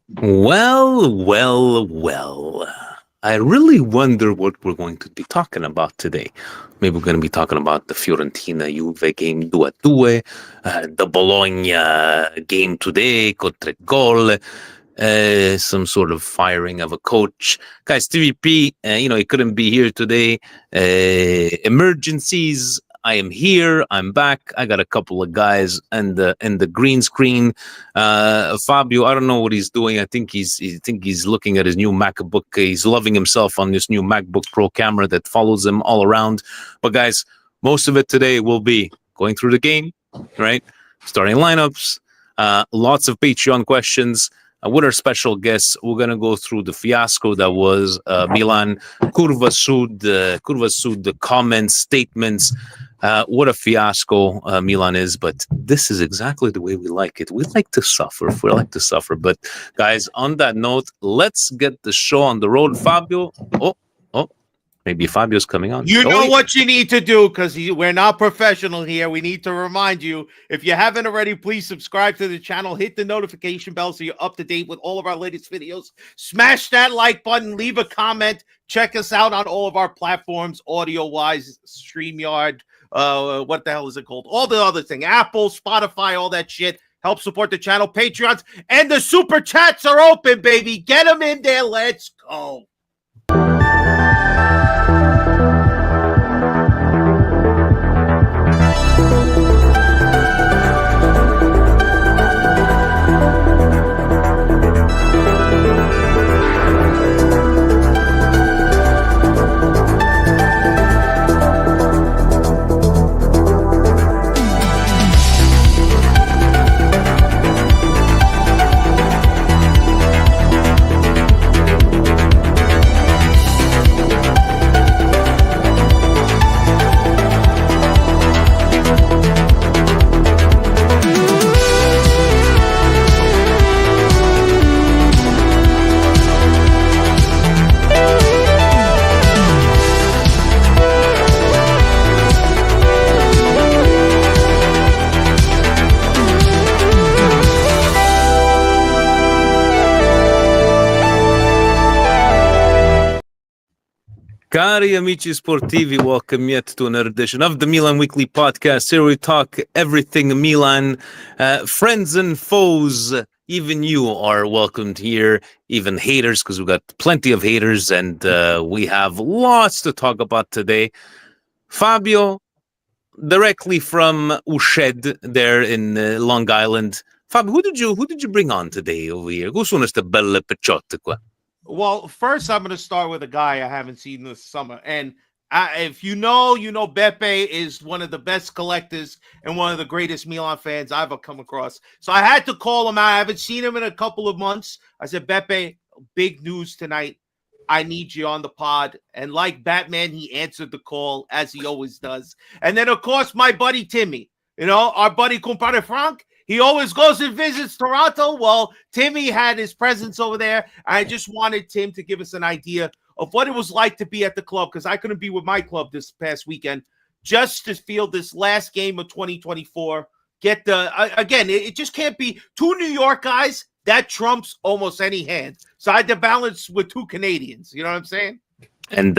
Well. I really wonder what we're going to be talking about today. Maybe we're going to be talking about the Fiorentina Juve game 2-2, the Bologna game today, con 3 gol, some sort of firing of a coach. Guys, TVP, he couldn't be here today. Emergencies. I am here. I'm back. I got a couple of guys and the green screen. Fabio, I don't know what he's doing. I think he's looking at his new MacBook. He's loving himself on this new MacBook Pro camera that follows him all around. But guys, most of it today will be going through the game, right? Starting lineups, lots of Patreon questions. With our special guests, we're going to go through the fiasco that was Milan, Curva Sud, the comments, statements. What a fiasco Milan is, but this is exactly the way we like it. We like to suffer. But guys, on that note, let's get the show on the road. Fabio, maybe Fabio's coming on. You know what you need to do, because we're not professional here. We need to remind you, if you haven't already, please subscribe to the channel. Hit the notification bell so you're up to date with all of our latest videos. Smash that like button. Leave a comment. Check us out on all of our platforms, audio-wise, StreamYard. What the hell is it called? All the other thing. Apple, Spotify, all that shit. Help support the channel. Patreons. And the super chats are open, baby. Get them in there. Let's go. Cari amici sportivi, welcome yet to another edition of the Milan Weekly Podcast. Here we talk everything Milan, friends and foes. Even you are welcomed here, even haters, because we've got plenty of haters, and we have lots to talk about today. Fabio, directly from Ushed there in Long Island. Fabio, who did you bring on today over here? Who sono ste belle picciotte qua? Well, first I'm going to start with a guy I haven't seen this summer. And if you know, Beppe is one of the best collectors and one of the greatest Milan fans I've ever come across. So I had to call him out. I haven't seen him in a couple of months. I said, Beppe, big news tonight. I need you on the pod. And like Batman, he answered the call, as he always does. And then, of course, my buddy Timmy, our buddy Compadre Frank. He always goes and visits Toronto. Well, Timmy had his presence over there. I just wanted Tim to give us an idea of what it was like to be at the club, because I couldn't be with my club this past weekend, just to feel this last game of 2024. Again, it just can't be two New York guys. That trumps almost any hand. So I had to balance with two Canadians. You know what I'm saying? And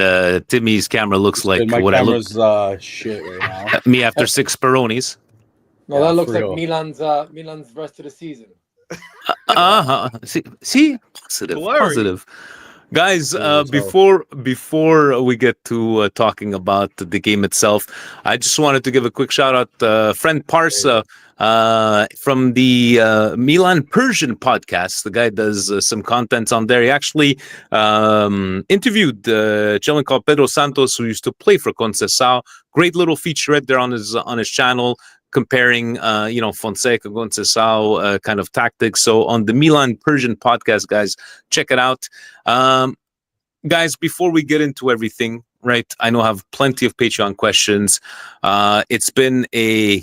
Timmy's camera looks like my what camera's, I look. shit right now. Me after 6 Peronis. No, that looks like real. Milan's rest of the season. See, positive. Guys, before we get to talking about the game itself, I just wanted to give a quick shout out friend Parsa from the Milan Persian podcast. The guy does some content on there. He actually interviewed a gentleman called Pedro Santos, who used to play for Conceição. Great little featurette there on his channel, comparing Fonseca, Conceição kind of tactics. So on the Milan Persian podcast, guys, check it out. Guys, before we get into everything, right, I know I have plenty of Patreon questions. It's been a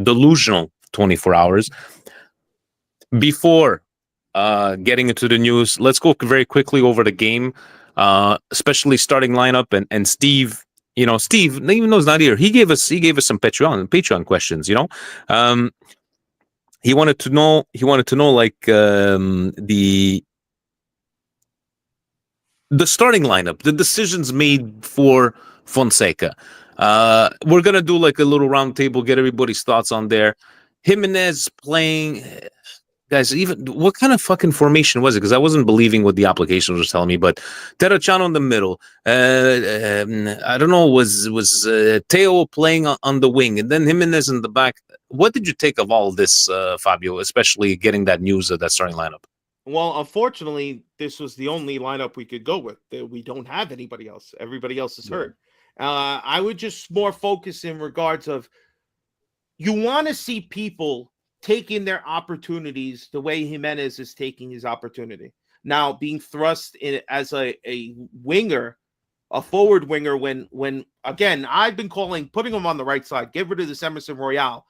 delusional 24 hours. Before getting into the news, let's go very quickly over the game, especially starting lineup and Steve. Steve, even though he's not here, he gave us some Patreon questions. he wanted to know like the starting lineup, the decisions made for Fonseca. We're gonna do like a little round table, get everybody's thoughts on there. Jimenez playing, guys. Even what kind of fucking formation was it? Because I wasn't believing what the application was telling me. But Terracciano in the middle. I don't know. Was Teo playing on the wing, and then Jimenez in the back? What did you take of all of this, Fabio? Especially getting that news of that starting lineup. Well, unfortunately, this was the only lineup we could go with. We don't have anybody else. Everybody else is hurt. I would just more focus in regards of you want to see people taking their opportunities the way Jimenez is taking his opportunity. Now, being thrust in as a winger, a forward winger, when again, I've been putting him on the right side, get rid of this Emerson Royale.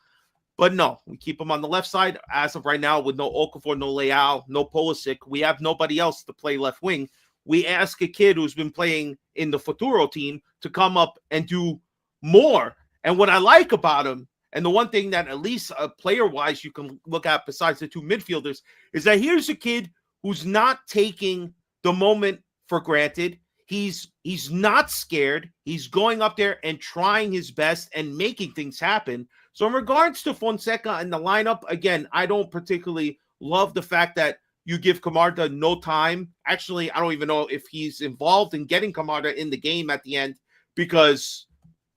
But no, we keep him on the left side as of right now with no Okafor, no Leao, no Pulisic. We have nobody else to play left wing. We ask a kid who's been playing in the Futuro team to come up and do more. And what I like about him, and the one thing that at least player-wise you can look at besides the two midfielders, is that here's a kid who's not taking the moment for granted. He's not scared. He's going up there and trying his best and making things happen. So in regards to Fonseca and the lineup, again, I don't particularly love the fact that you give Camarda no time. Actually, I don't even know if he's involved in getting Camarda in the game at the end because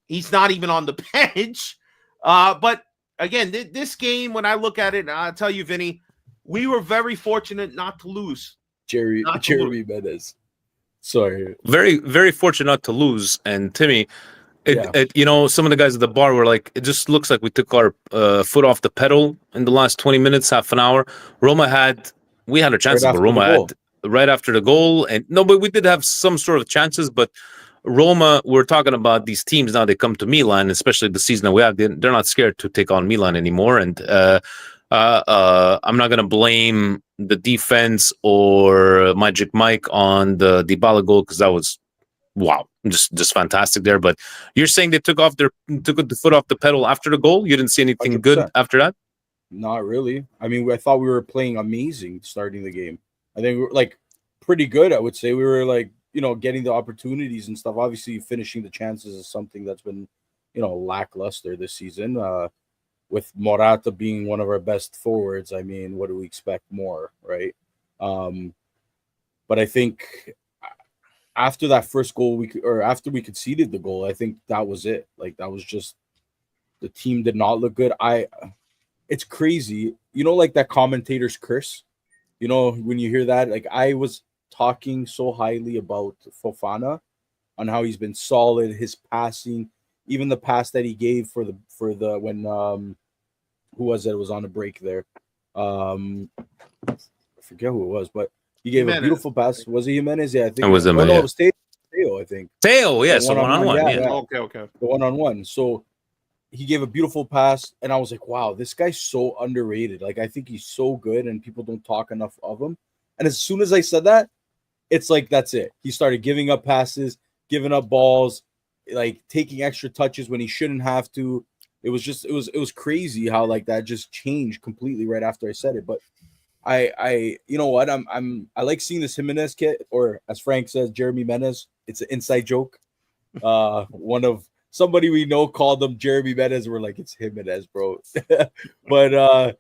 he's not even on the bench. But again, this game, when I look at it, I'll tell you, Vinny, we were very fortunate not to lose. Jeremy Menez. Sorry. Very, very fortunate not to lose. And Timmy, some of the guys at the bar were like, it just looks like we took our foot off the pedal in the last 20 minutes, half an hour. We had our chances, but Roma had right after the goal. But we did have some sort of chances. But Roma, we're talking about these teams now, they come to Milan, especially the season that we have. They're not scared to take on Milan anymore. And I'm not going to blame the defense or Magic Mike on the Dybala goal because that was, wow, just fantastic there. But you're saying they took the foot off the pedal after the goal? You didn't see anything 100%. Good after that? Not really. I mean, I thought we were playing amazing starting the game. I think we were like pretty good, I would say. We were like, getting the opportunities and stuff. Obviously, finishing the chances is something that's been, lackluster this season. With Morata being one of our best forwards, I mean, what do we expect more, right? But I think after that first goal, after we conceded the goal, I think that was it. Like, that was just, the team did not look good. It's crazy. Like that commentator's curse, when you hear that, like I was talking so highly about Fofana on how he's been solid, his passing, even the pass that he gave for the when who was it? It was on a break there. I forget who it was, but he gave a beautiful pass. Was it Jimenez? Yeah, I think it was him. No, it was Teo, I think. Teo, yeah, so one-on-one. Yeah. Okay. The one-on-one. So he gave a beautiful pass, and I was like, wow, this guy's so underrated. Like, I think he's so good, and people don't talk enough of him. And as soon as I said that, it's like, that's it. He started giving up passes, giving up balls, like taking extra touches when he shouldn't have to. It was crazy how like that just changed completely right after I said it. But I you know what? I like seeing this Jimenez kid, or as Frank says, Jeremy Menez. It's an inside joke. One of somebody we know called him Jeremy Menez. We're like, it's Jimenez, bro. But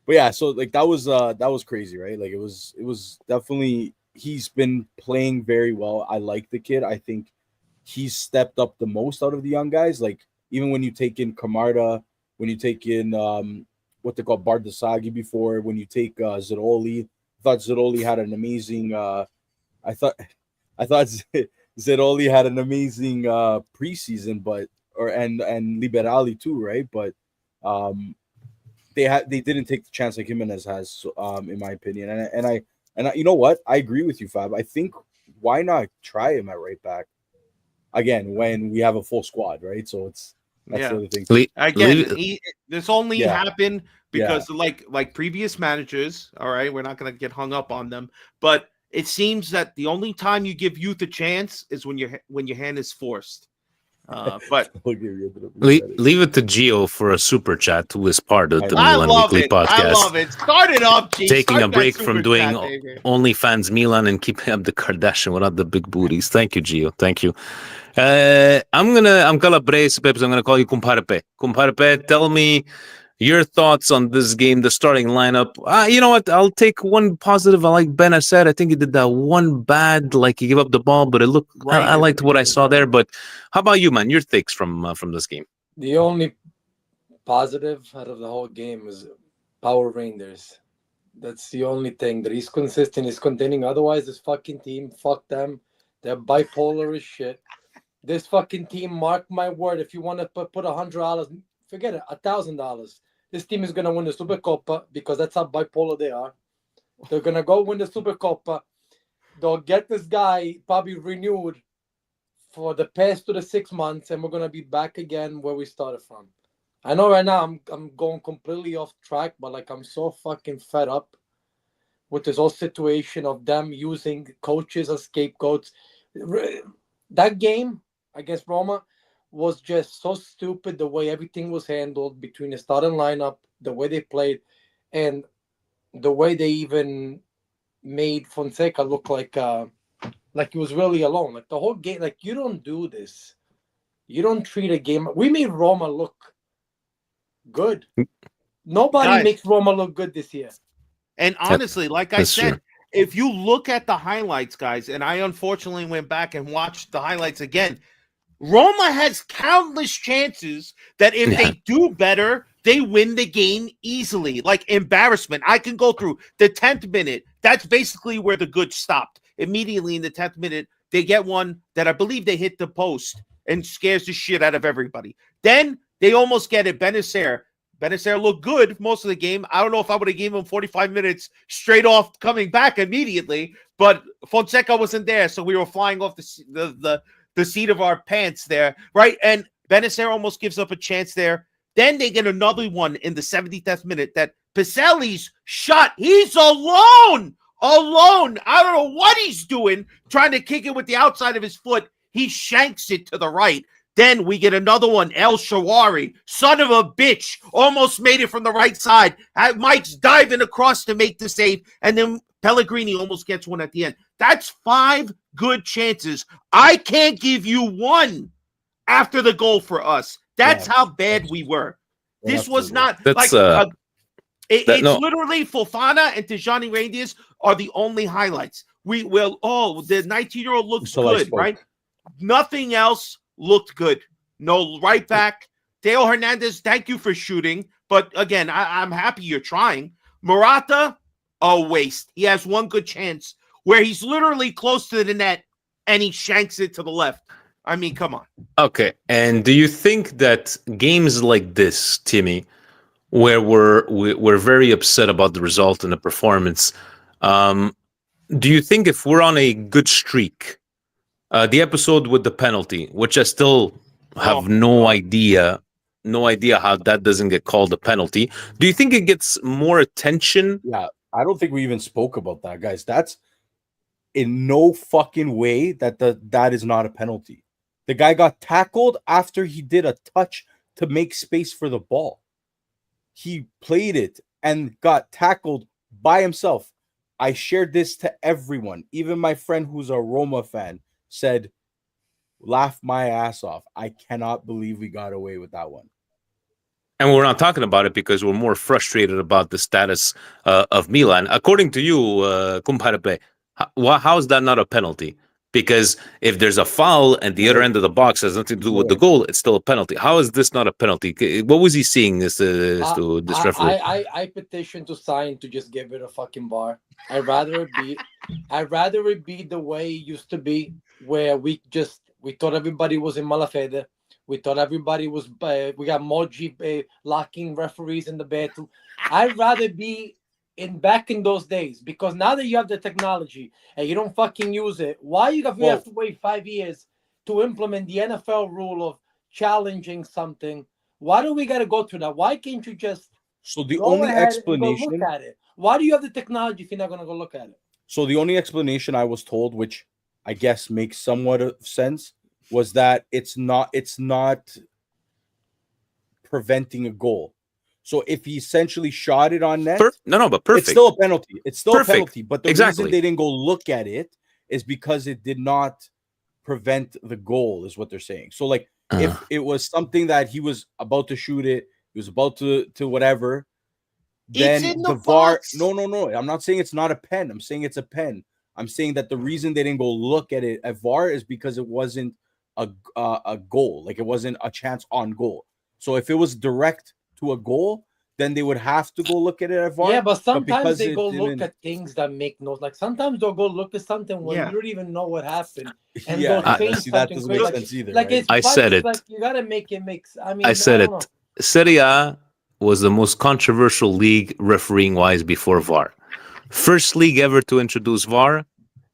yeah, so like that was crazy, right? Like it was definitely, he's been playing very well. I like the kid. I think he's stepped up the most out of the young guys. Like even when you take in Camarda, when you take in what they call Bardasagi before, when you take Ziroli, I thought Ziroli had an amazing I thought Ziroli had an amazing preseason, but and Liberali too, right? But they didn't take the chance like Jimenez has, in my opinion. And I you know what? I agree with you, Fab. I think why not try him at right back again when we have a full squad, right? So that's the other thing. Again, this only happened because like previous managers. All right, we're not going to get hung up on them, but it seems that the only time you give youth a chance is when your hand is forced. But Leave it to Gio for a super chat, who is part of the I Milan love Weekly it. Podcast. I love it. Start it up, G. Taking Start a that break super from doing chat, baby. OnlyFans Milan and keeping up the Kardashian without the big booties. Thank you, Gio. Thank you. I'm Calabrese, Peps. I'm gonna call you Comparpe. Comparpe, tell me your thoughts on this game, the starting lineup. You know what? I'll take one positive. I like Ben. I said I think he did that one bad, like he gave up the ball, but it looked. Right. I liked what I saw there. But how about you, man? Your takes from this game? The only positive out of the whole game is Power Rangers. That's the only thing that he's consistent, he's containing. Otherwise, this fucking team, fuck them. They're bipolar as shit. This fucking team, mark my word, if you want to put $100, forget it, $1,000. This team is going to win the Super Copa because that's how bipolar they are. They're going to go win the Super Copa. They'll get this guy probably renewed for the past to the 6 months, and we're going to be back again where we started from. I know right now I'm going completely off track, but like I'm so fucking fed up with this whole situation of them using coaches as scapegoats. That game against Roma was just so stupid, the way everything was handled between the starting lineup, the way they played, and the way they even made Fonseca look like he was really alone. Like the whole game, like you don't do this. You don't treat a game. We made Roma look good. Nobody makes Roma look good this year. And honestly, like I said, true. if you look at the highlights, guys, and I unfortunately went back and watched the highlights again, Roma has countless chances that if they do better, they win the game easily. Like embarrassment. I can go through the 10th minute. That's basically where the good stopped. Immediately in the 10th minute, they get one that I believe they hit the post and scares the shit out of everybody. Then they almost get it. Benacer looked good most of the game. I don't know if I would have given him 45 minutes straight off coming back immediately, but Fonseca wasn't there, so we were flying off the seat of our pants there, right? And Benacer almost gives up a chance there. Then they get another one in the 70th minute that Pacelli's shot. He's alone. I don't know what he's doing, trying to kick it with the outside of his foot. He shanks it to the right. Then we get another one, El Shawari, son of a bitch, almost made it from the right side. Mike's diving across to make the save, and then Pellegrini almost gets one at the end. That's 5 good chances. I can't give you one after the goal for us. That's how bad we were. This was not it's literally Fofana and Tijani Reindeers are the only highlights. The 19-year-old looks good, right? Nothing else looked good. No right back. Theo Hernandez, thank you for shooting. But again, I'm happy you're trying. Morata, a waste. He has one good chance where he's literally close to the net and he shanks it to the left. I mean, come on. Okay. And do you think that games like this, Timmy, where we're very upset about the result and the performance, do you think if we're on a good streak, the episode with the penalty, which I still have no idea how that doesn't get called a penalty, do you think it gets more attention? Yeah, I don't think we even spoke about that, guys. That's in no fucking way that is not a penalty. The guy got tackled after he did a touch to make space for the ball. He played it and got tackled by himself. I shared this to everyone. Even my friend who's a Roma fan said, laugh my ass off. I cannot believe we got away with that one. And we're not talking about it because we're more frustrated about the status of Milan. According to you, Comparpe, how is that not a penalty? Because if there's a foul at the other end of the box has nothing to do with the goal, it's still a penalty. How is this not a penalty? What was he seeing this referee? I petition to sign to just give it a fucking bar. I'd rather it be the way it used to be, where we thought everybody was in malafede. We thought everybody was we got Moji locking referees in the bathroom. I'd rather be back in those days, because now that you have the technology and you don't fucking use it, why we have to wait 5 years to implement the NFL rule of challenging something? Why do we got to go through that? Why can't you just the only explanation, go look at it? Why do you have the technology if you're not going to go look at it? So the only explanation I was told, which I guess makes somewhat of sense, was that it's not preventing a goal. So if he essentially shot it on net, but perfect. It's still a penalty. It's still Perfect. a penalty. But the Exactly. reason they didn't go look at it is because it did not prevent the goal, is what they're saying. So like if it was something that he was about to shoot it, he was about to whatever, then It's in the the VAR. box. No. I'm not saying it's not a pen. I'm saying it's a pen. I'm saying that the reason they didn't go look at it at VAR is because it wasn't a goal. Like it wasn't a chance on goal. So if it was direct to a goal, then they would have to go look at it at VAR. Yeah, but sometimes because they go look didn't- at things that make no, like sometimes they'll go look at something when Yeah. you don't even know what happened, and Yeah, they'll change see, that something doesn't quick. make sense either. Like right? it's I funny, said it's it. like you gotta make it mix. I mean, I said don't it. know. Serie A was the most controversial league refereeing wise before VAR. First league ever to introduce VAR.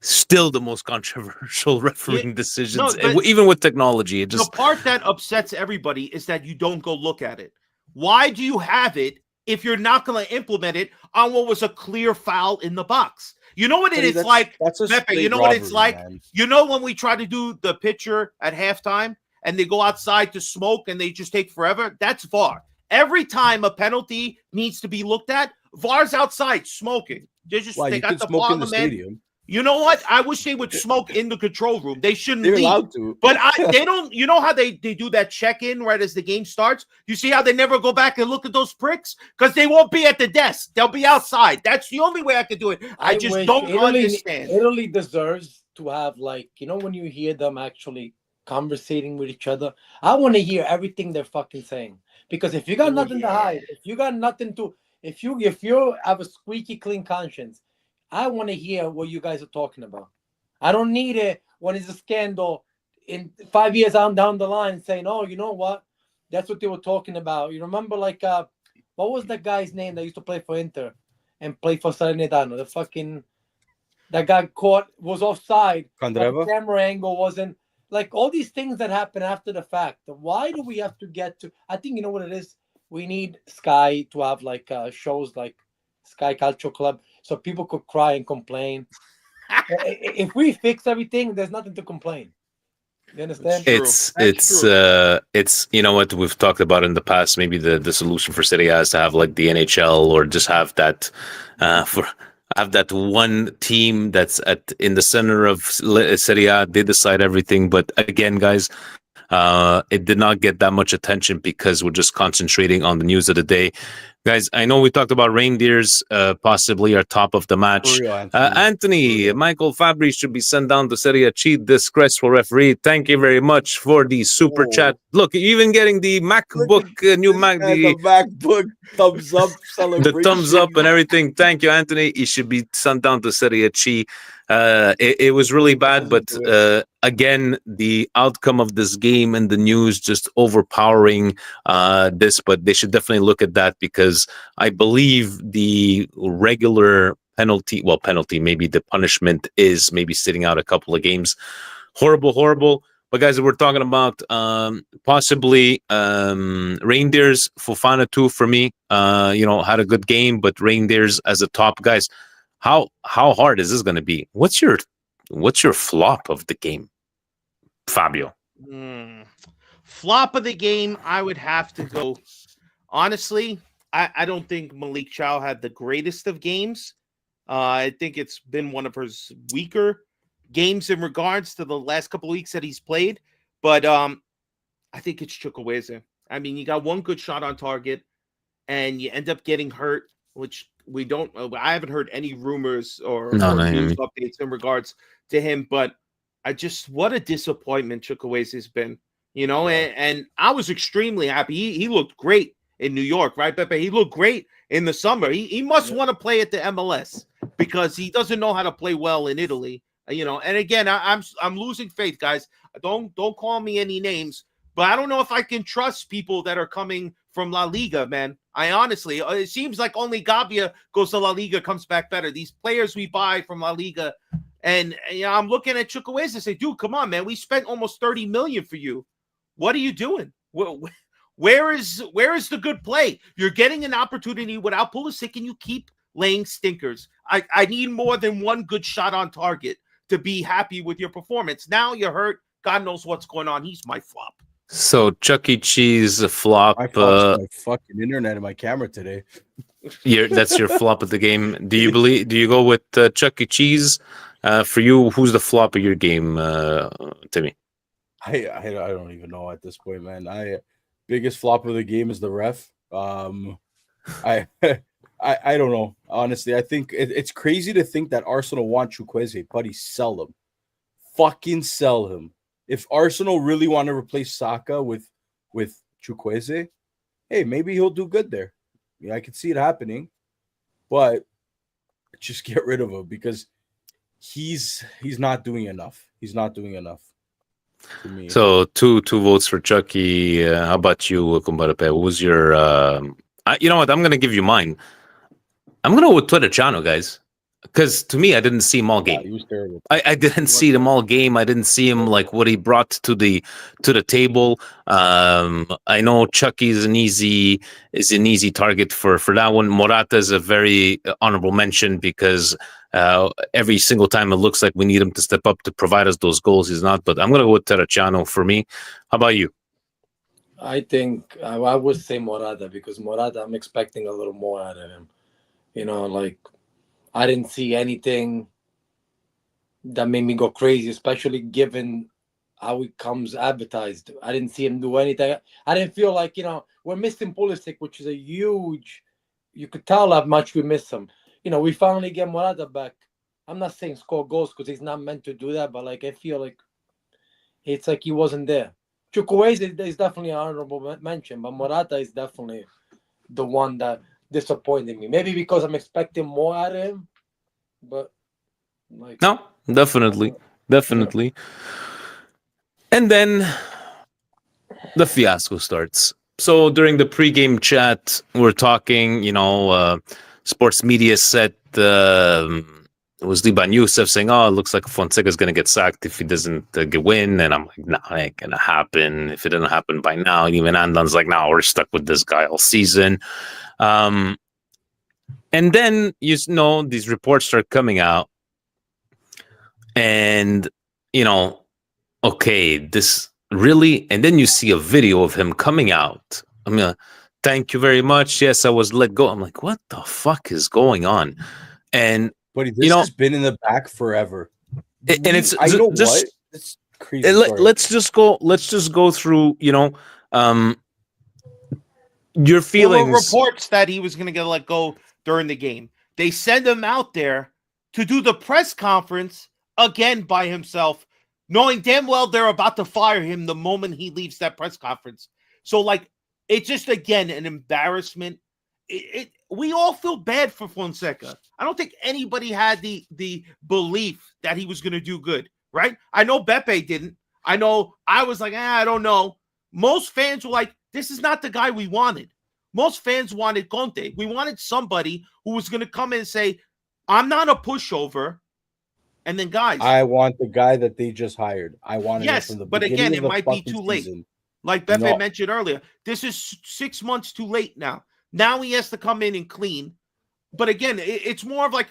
Still the most controversial refereeing decisions, but even with technology. It just the part that upsets everybody is that you don't go look at it. Why do you have it if you're not going to implement it on what was a clear foul in the box? You know what it is like, That's a Pepe, you straight know what it's robbery, like? man. You know when we try to do the picture at halftime and they go outside to smoke and they just take forever? That's VAR. Every time a penalty needs to be looked at, VAR's outside smoking. Why, They you got could the smoke in the parliament. stadium. You know what? I wish they would smoke in the control room. They shouldn't They're leave. allowed to. But they don't. You know how they do that check-in right as the game starts? You see how they never go back and look at those pricks? Because they won't be at the desk. They'll be outside. That's the only way I can do it. I just wish don't understand. Italy deserves to have, like, you know, when you hear them actually conversating with each other, I want to hear everything they're fucking saying. Because if you got nothing to hide, if you got nothing to, if you have a squeaky clean conscience, I want to hear what you guys are talking about. I don't need it when it's a scandal in 5 years down the line saying, oh, you know what? That's what they were talking about. You remember, like, what was that guy's name that used to play for Inter and play for Salernitano? That guy was offside. Candreva? The camera angle wasn't, like, all these things that happen after the fact. Why do we have to get to, I think, you know what it is? We need Sky to have, like, shows like Sky Calcio Club so people could cry and complain. If we fix everything, there's nothing to complain. You understand? It's you know what we've talked about in the past. Maybe the solution for Serie A is to have like the NHL or just have that have that one team that's in the center of Serie A. They decide everything. But again, guys, it did not get that much attention because we're just concentrating on the news of the day. Guys, I know we talked about reindeers possibly are top of the match. Real, Anthony, Michael Fabri should be sent down to Serie A. Disgraceful referee. Thank you very much for the super chat. Look, even getting the MacBook, new Mac, the MacBook thumbs up celebration. The thumbs up and everything. Thank you, Anthony. He should be sent down to Serie A. It was really bad, but again, the outcome of this game and the news just overpowering this. But they should definitely look at that because I believe the regular penalty, maybe the punishment is maybe sitting out a couple of games. Horrible. But guys, we're talking about possibly reindeers. Fofana too for me. Had a good game, but reindeers as a top. Guys, how hard is this going to be? What's your flop of the game, Fabio? Flop of the game, I would have to go. Honestly, I don't think Malik Chow had the greatest of games. I think it's been one of his weaker games in regards to the last couple of weeks that he's played. But I think it's Chukwueze. I mean, you got one good shot on target, and you end up getting hurt, which we don't. I haven't heard any rumors or news updates in regards to him. But what a disappointment Chukwueze has been. And I was extremely happy. He looked great in New York, right, Pepe? He looked great in the summer. He must want to play at the MLS because he doesn't know how to play well in Italy. And again, I'm losing faith, guys. Don't call me any names, but I don't know if I can trust people that are coming from La Liga, man. I honestly, it seems like only Gabia goes to La Liga, comes back better. These players we buy from La Liga, and I'm looking at Chukwueze and say, dude, come on, man. We spent almost 30 million for you. What are you doing? Where is the good play? You're getting an opportunity without Pulisic, and you keep laying stinkers. I need more than one good shot on target to be happy with your performance. Now you're hurt. God knows what's going on. He's my flop. So Chuck E. Cheese flop. My flop's my fucking internet and my camera today. That's your flop of the game. Do you go with Chuck E. Cheese? For you, who's the flop of your game, Timmy? I don't even know at this point, man. Biggest flop of the game is the ref. I don't know. Honestly, I think it's crazy to think that Arsenal want Chukwueze, buddy. Sell him. Fucking sell him. If Arsenal really want to replace Saka with Chukwueze, hey, maybe he'll do good there. Yeah, I can see it happening, but just get rid of him because he's not doing enough. He's not doing enough to me. So two votes for Chucky. How about you, Kumbarape? What was your? You know what? I'm gonna give you mine. I'm gonna go with Twitter guys. Because to me, I didn't see him all game. Yeah, he was terrible. I didn't see him all game. I didn't see him like what he brought to the table. I know Chucky is an easy target for that one. Morata is a very honorable mention because every single time it looks like we need him to step up to provide us those goals, he's not. But I'm gonna go with Terracciano for me. How about you? I think I would say Morata because Morata, I'm expecting a little more out of him. You know, like. I didn't see anything that made me go crazy, especially given how it comes advertised. I didn't see him do anything. I didn't feel like, we're missing Pulisic, which is a huge, you could tell how much we miss him. We finally get Morata back. I'm not saying score goals because he's not meant to do that, but like I feel like it's like he wasn't there. Chukwueze is definitely an honorable mention, but Morata is definitely the one that disappointed me. Maybe because I'm expecting more out of him, but like no, definitely. And then the fiasco starts. So during the pregame chat, we're talking. Sports media said it was Liban Youssef saying, "Oh, it looks like Fonseca's going to get sacked if he doesn't win." And I'm like, "No, it ain't going to happen. If it didn't happen by now." And even Andan's like, "No, we're stuck with this guy all season." And then, these reports start coming out and, okay, this really, and then you see a video of him coming out. Thank you very much. Yes, I was let go. I'm like, what the fuck is going on? And, but this has been in the back forever. And it's what? It's crazy. Let's just go through, your feelings. There were reports that he was going to get let go during the game. They send him out there to do the press conference again by himself, knowing damn well they're about to fire him the moment he leaves that press conference. So, like, it's just, again, an embarrassment. We all feel bad for Fonseca. I don't think anybody had the belief that he was going to do good, right? I know Beppe didn't. I know I was like, I don't know. Most fans were like, this is not the guy we wanted. Most fans wanted Conte. We wanted somebody who was going to come in and say, I'm not a pushover. And then, guys, I want the guy that they just hired. I wanted yes, from the but again, it might be too late. Like Beppe mentioned earlier, this is 6 months too late now. Now he has to come in and clean. But again, it's more of like,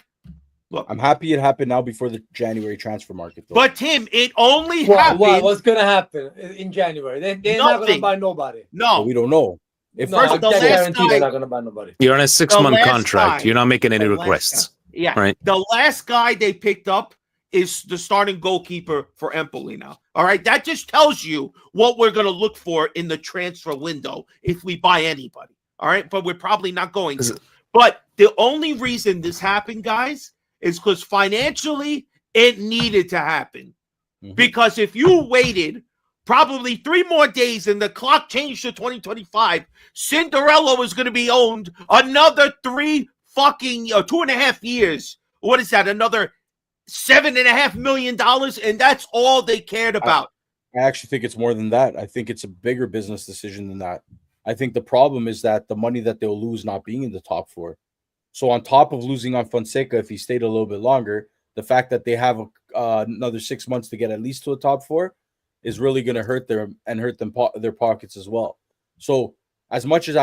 look. I'm happy it happened now before the January transfer market, though. But Tim, it only happened. What's going to happen in January? They're not going to buy nobody. No, but we don't know. They're not going to buy nobody. You're on a 6-month contract. You're not making any requests. Yeah, right. The last guy they picked up is the starting goalkeeper for Empoli now. All right, that just tells you what we're going to look for in the transfer window if we buy anybody. All right, but we're probably not going to. But the only reason this happened, guys, is because financially it needed to happen. Mm-hmm. Because if you waited probably 3 more days and the clock changed to 2025, Cinderella was going to be owned another 2.5 years. What is that? Another $7.5 million, and that's all they cared about. I actually think it's more than that. I think it's a bigger business decision than that. I think the problem is that the money that they'll lose not being in the top 4. So on top of losing on Fonseca, if he stayed a little bit longer, the fact that they have another 6 months to get at least to a top 4 is really going to hurt them their pockets as well. So as much as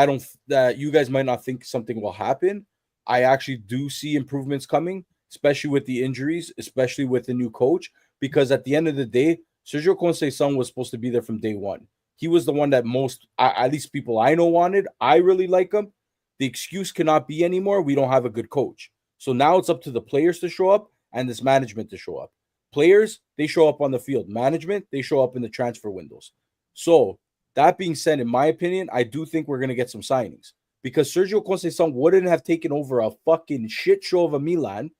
that you guys might not think something will happen, I actually do see improvements coming, especially with the injuries, especially with the new coach, because at the end of the day, Sergio Conceição was supposed to be there from day one. He was the one that most, at least people I know, wanted. I really like him. The excuse cannot be anymore. We don't have a good coach. So now it's up to the players to show up and this management to show up. Players, they show up on the field. Management, they show up in the transfer windows. So that being said, in my opinion, I do think we're going to get some signings because Sergio Conceição wouldn't have taken over a fucking shit show of a Milan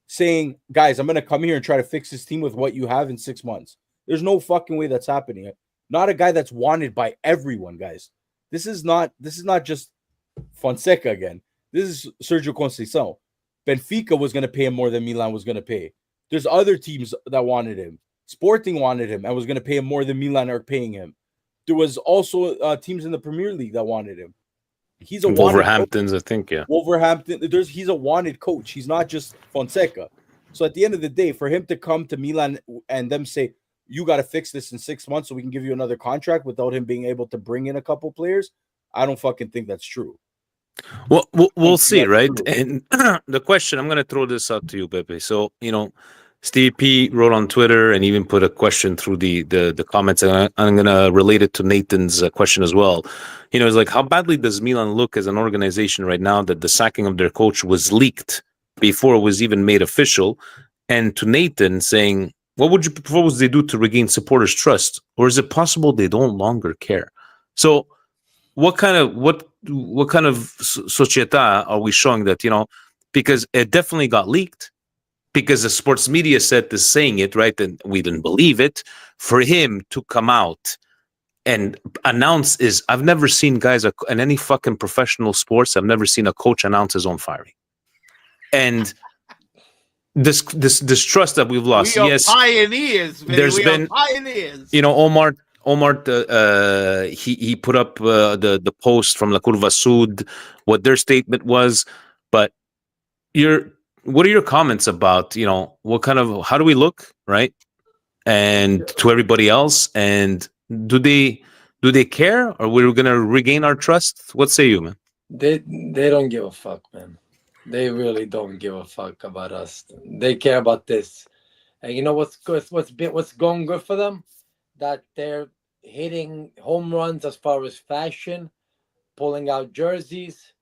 saying, guys, I'm going to come here and try to fix this team with what you have in 6 months. There's no fucking way that's happening. Not a guy that's wanted by everyone, guys. This is not just Fonseca again. This is Sergio Conceição. Benfica was going to pay him more than Milan was going to pay. There's other teams that wanted him. Sporting wanted him and was going to pay him more than Milan are paying him. There was also teams in the Premier League that wanted him. He's a Wolverhampton's, I think, yeah. Wolverhampton. He's a wanted coach. He's not just Fonseca. So at the end of the day, for him to come to Milan and them say, you got to fix this in 6 months so we can give you another contract without him being able to bring in a couple players, I don't fucking think that's true. Well, we'll see, right? True. And the question, I'm going to throw this out to you, Pepe. So, Steve P wrote on Twitter and even put a question through the comments, and I'm going to relate it to Nathan's question as well. It's like, how badly does Milan look as an organization right now that the sacking of their coach was leaked before it was even made official? And to Nathan saying, what would you propose they do to regain supporters' trust? Or is it possible they don't longer care? So what kind of società are we showing that, because it definitely got leaked, because the sports media set is saying it, right? And we didn't believe it. For him to come out and announce I've never seen guys in any fucking professional sports, I've never seen a coach announce his own firing. And this distrust that we've lost. We are yes, pioneers. Man. There's been pioneers. Omar, he put up the post from La Curva Sud, what their statement was. But what are your comments about how do we look, right? And to everybody else, and do they care, or we're gonna regain our trust? What say you, man? They don't give a fuck, man. They really don't give a fuck about us. They care about this. And you know what's good? What's going good for them? That they're hitting home runs as far as fashion, pulling out jerseys,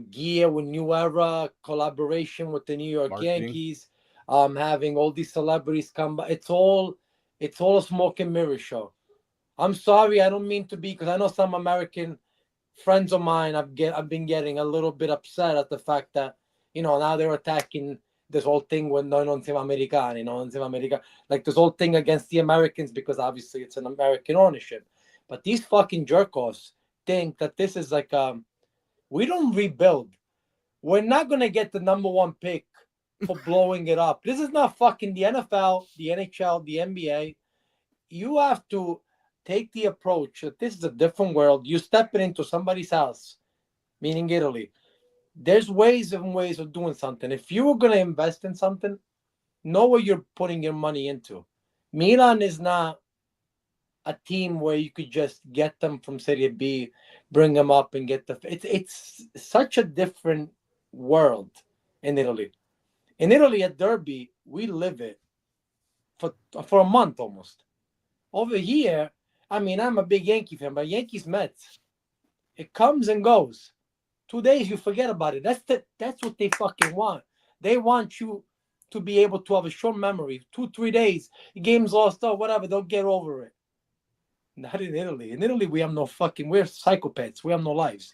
gear with New Era, collaboration with the New York Yankees, having all these celebrities come by. It's all a smoke and mirror show. I'm sorry, I don't mean to be, because I know some American friends of mine, I've been getting a little bit upset at the fact that, now they're attacking this whole thing with non siamo americani, like this whole thing against the Americans, because obviously it's an American ownership. But these fucking jerk-offs think that this is like, we don't rebuild. We're not going to get the number one pick for blowing it up. This is not fucking the NFL, the NHL, the NBA. You have to take the approach that this is a different world. You step into somebody's house, meaning Italy. There's ways of doing something. If you were going to invest in something, know what you're putting your money into. Milan is not a team where you could just get them from Serie B, bring them up and get it's such a different world in Italy. In Italy, at Derby, we live it for a month almost. Over here, I'm a big Yankee fan, but Yankees Mets, it comes and goes. 2 days, you forget about it. That's what they fucking want. They want you to be able to have a short memory. 2-3 days, the game's lost out, whatever, they'll get over it. Not in Italy. In Italy, we're psychopaths. We have no lives.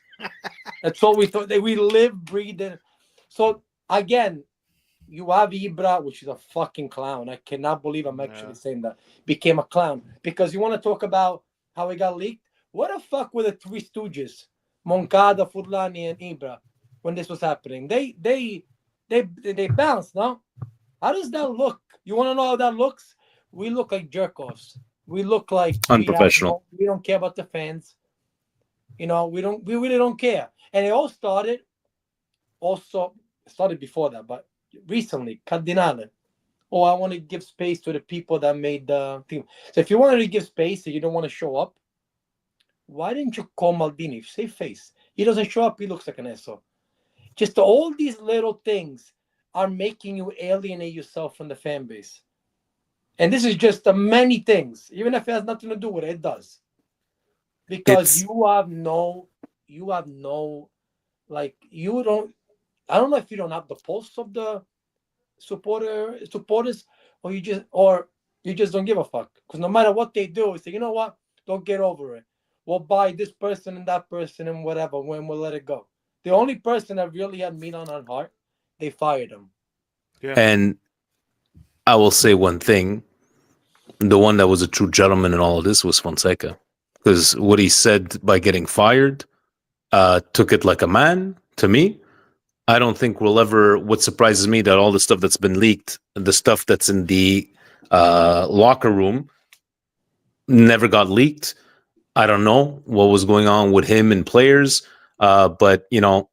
That's all we thought. We live, breathe. So, again, you have Ibra, which is a fucking clown. I cannot believe I'm actually saying that. Became a clown. Because you want to talk about how he got leaked? What the fuck were the Three Stooges? Moncada, Furlani, and Ibra when this was happening. They bounced, no? How does that look? You want to know how that looks? We look like jerk-offs. We look like unprofessional. We don't care about the fans. We really don't care. And it all started before that, but recently, Cardinale. Oh, I want to give space to the people that made the team. So if you wanted to give space and you don't want to show up, why didn't you call Maldini? Save face. He doesn't show up, he looks like an asshole. Just all these little things are making you alienate yourself from the fan base. And this is just the many things, even if it has nothing to do with it, it does. Because you have no, like, you don't, I don't know if you don't have the pulse of the supporters, or you just don't give a fuck. Because no matter what they do, you say, you know what, don't get over it. We'll buy this person and that person and whatever, when we'll let it go. The only person that really had Milan on heart, they fired him. Yeah. And I will say one thing. The one that was a true gentleman in all of this was Fonseca. Because what he said by getting fired, took it like a man to me. I don't think we'll ever, what surprises me that all the stuff that's been leaked, the stuff that's in the locker room never got leaked. I don't know what was going on with him and players. But, you know,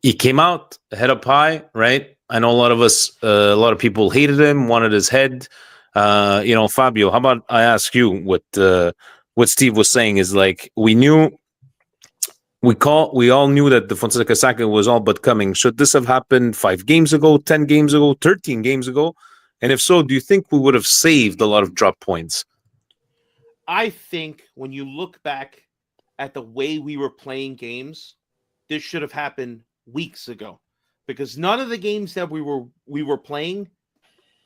he came out head up high, right? I know a lot of people hated him, wanted his head. You know, Fabio, how about I ask you what Steve was saying is like, we all knew that the Fonseca saga was all but coming. Should this have happened 5 games ago, 10 games ago, 13 games ago? And if so, do you think we would have saved a lot of drop points? I think when you look back at the way we were playing games, this should have happened weeks ago, because none of the games that we were playing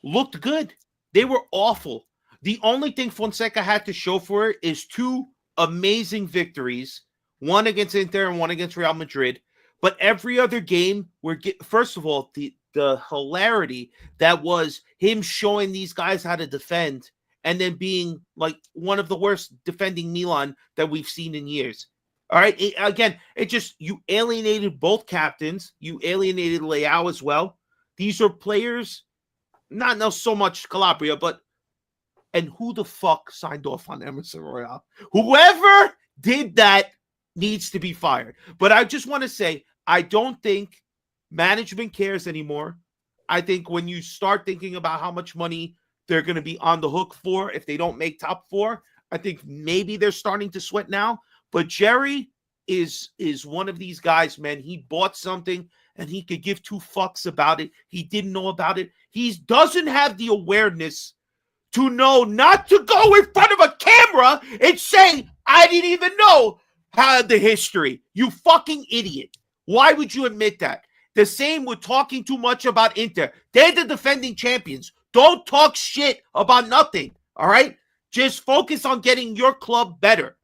looked good. They were awful. The only thing Fonseca had to show for it is 2 amazing victories, one against Inter and one against Real Madrid. But every other game, first of all, the hilarity that was him showing these guys how to defend, and then being like one of the worst defending Milan that we've seen in years. All right. You alienated both captains. You alienated Leao as well. These are players, not so much Calabria, and who the fuck signed off on Emerson Royale? Whoever did that needs to be fired. But I just want to say, I don't think management cares anymore. I think when you start thinking about how much money they're going to be on the hook for if they don't make top 4, I think maybe they're starting to sweat now. But Jerry is one of these guys, man. He bought something and he could give 2 fucks about it. He didn't know about it. He doesn't have the awareness to know not to go in front of a camera and say, I didn't even know how the history. You fucking idiot. Why would you admit that? The same with talking too much about Inter. They're the defending champions. Don't talk shit about nothing, all right? Just focus on getting your club better.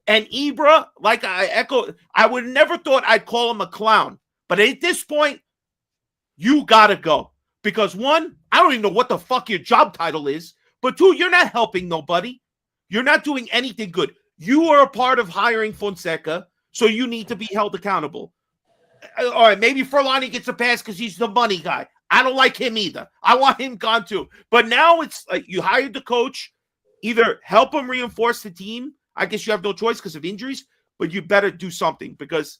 And Ibra, like I echo, I would never thought I'd call him a clown. But at this point, you got to go. Because 1, I don't even know what the fuck your job title is. But 2, you're not helping nobody. You're not doing anything good. You are a part of hiring Fonseca, so you need to be held accountable. All right, maybe Furlani gets a pass because he's the money guy. I don't like him either. I want him gone too. But now it's like you hired the coach. Either help him reinforce the team. I guess you have no choice because of injuries, but you better do something, because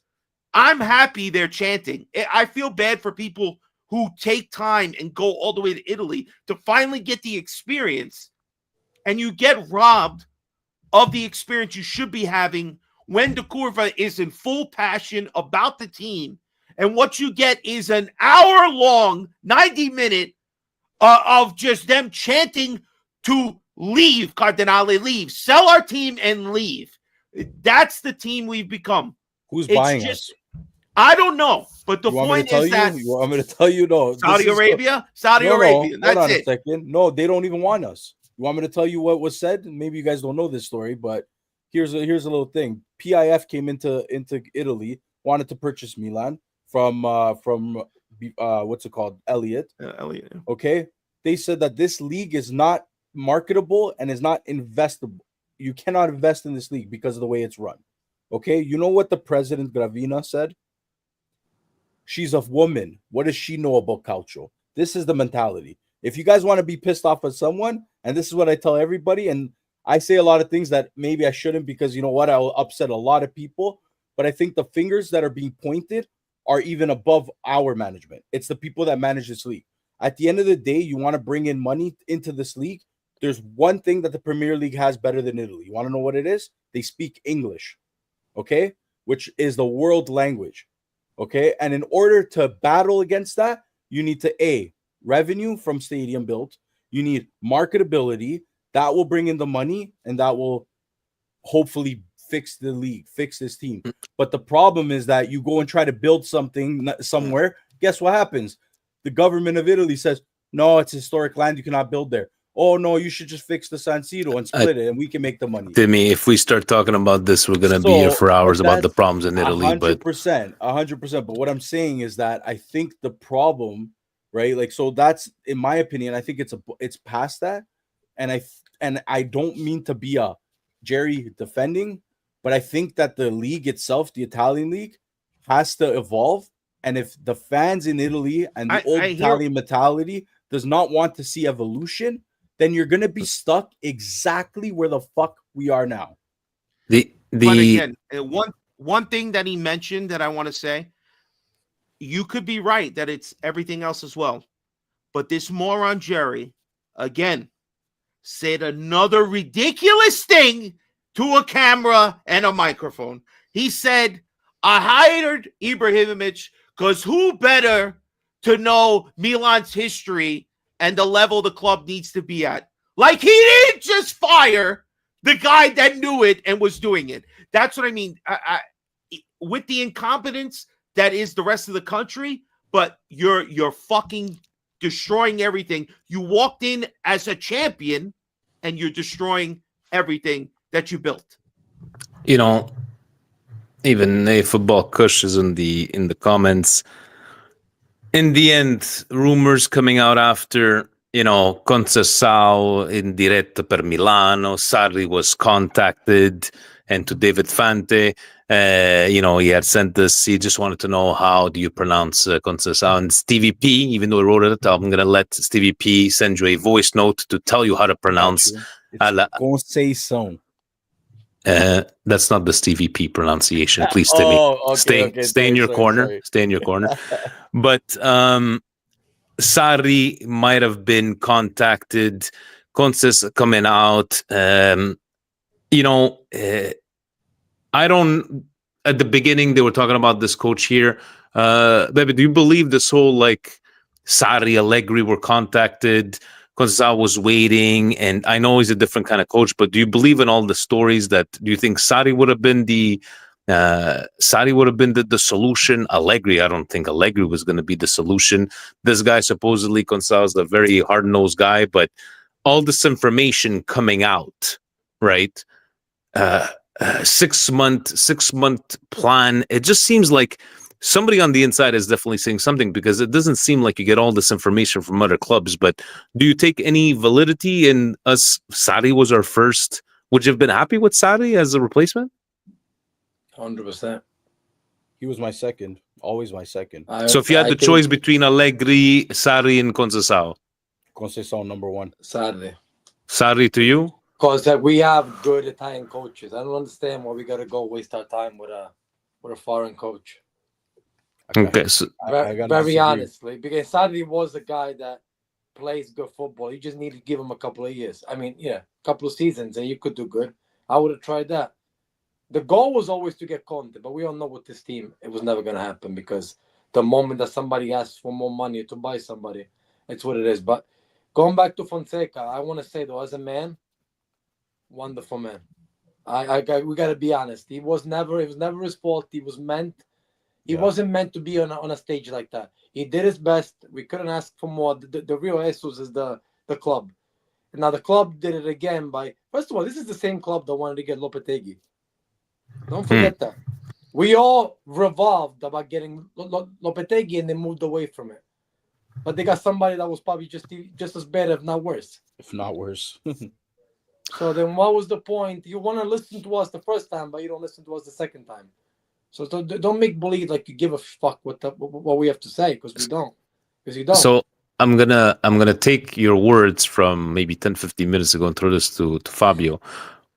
I'm happy they're chanting. I feel bad for people who take time and go all the way to Italy to finally get the experience, and you get robbed of the experience you should be having when the Curva is in full passion about the team, and what you get is an hour-long, 90-minute of just them chanting to leave, Cardinale, leave, sell our team and leave. That's the team we've become. Who's buying us? I don't know, but the point is that I'm going to tell you, no. Saudi Arabia. That's it. A second. No, they don't even want us. You want me to tell you what was said? Maybe you guys don't know this story, but here's a little thing. PIF came into Italy, wanted to purchase Milan from what's it called? Elliott. Elliott. Okay. They said that this league is not marketable and is not investable. You cannot invest in this league because of the way it's run. Okay. You know what the president Gravina said? She's a woman. What does she know about calcio? This is the mentality. If you guys want to be pissed off at someone, and this is what I tell everybody, and I say a lot of things that maybe I shouldn't, because you know what? I will upset a lot of people, but I think the fingers that are being pointed are even above our management. It's the people that manage this league. At the end of the day, you want to bring in money into this league. There's one thing that the Premier League has better than Italy. You want to know what it is? They speak English, okay? Which is the world language, okay? And in order to battle against that, you need to, A, revenue from stadium build. You need marketability. That will bring in the money, and that will hopefully fix the league, fix this team. But the problem is that you go and try to build something somewhere. Guess what happens? The government of Italy says, no, it's historic land. You cannot build there. Oh, no, you should just fix the San Siro and split it, and we can make the money. Timmy, if we start talking about this, we're going to be here for hours about the problems in Italy. 100%. But what I'm saying is that I think the problem, right? Like, so that's, in my opinion, I think it's past that. And I don't mean to be a Jerry defending, but I think that the league itself, the Italian league, has to evolve. And if the fans in Italy and the old Italian mentality does not want to see evolution, then you're going to be stuck exactly where the fuck we are now. But again, one thing that he mentioned that I want to say, you could be right that it's everything else as well. But this moron Jerry, again, said another ridiculous thing to a camera and a microphone. He said, I hired Ibrahimovic because who better to know Milan's history and the level the club needs to be at? Like, he didn't just fire the guy that knew it and was doing it. That's what I mean. With the incompetence that is the rest of the country, but you're fucking destroying everything. You walked in as a champion and you're destroying everything that you built. You know, even a football Kush is in the comments. In the end, rumors coming out after, Conceição in diretta per Milano, Sarri was contacted, and to David Fante, he had sent this. He just wanted to know, how do you pronounce Conceição? And Stevie P, even though he wrote it, I'm going to let Stevie P send you a voice note to tell you how to pronounce Conceição. That's not the Stevie P pronunciation. Please, Timmy. Stay in your corner. Stay in your corner. But Sarri might have been contacted. Conce's coming out. I don't. At the beginning, they were talking about this coach here. Baby, do you believe this whole Sarri, Allegri were contacted? Conceição was waiting, and I know he's a different kind of coach, but do you believe in all the stories do you think Sarri would have been the solution? Allegri, I don't think Allegri was going to be the solution. This guy, supposedly, Conceição is a very hard-nosed guy, but all this information coming out, right? 6 month plan. It just seems like somebody on the inside is definitely saying something, because it doesn't seem like you get all this information from other clubs. But do you take any validity in us? Sarri was our first. Would you have been happy with Sarri as a replacement? 100%. He was my second, always my second. So if you had the choice between Allegri, Sarri, and Conceição number one. Sarri to you? Because we have good Italian coaches. I don't understand why we got to go waste our time with a foreign coach. Okay, so very honestly, because Sarri was a guy that plays good football. You just need to give him a couple of years. I mean, a couple of seasons, and you could do good. I would have tried that. The goal was always to get Conte, but we all know with this team, it was never going to happen, because the moment that somebody asks for more money to buy somebody, it's what it is. But going back to Fonseca, I want to say, though, as a man, wonderful man. We got to be honest. It was never his fault. He wasn't meant to be on a stage like that. He did his best. We couldn't ask for more. The real Jesus is the club. Now, the club did it again first of all, this is the same club that wanted to get Lopetegui. Don't forget that. We all revolved about getting Lopetegui, and they moved away from it. But they got somebody that was probably just as bad, if not worse. So then what was the point? You want to listen to us the first time, but you don't listen to us the second time. So don't make believe like you give a fuck what we have to say, because we don't. Because you don't. So I'm gonna take your words from maybe 10-15 minutes ago and throw this to Fabio,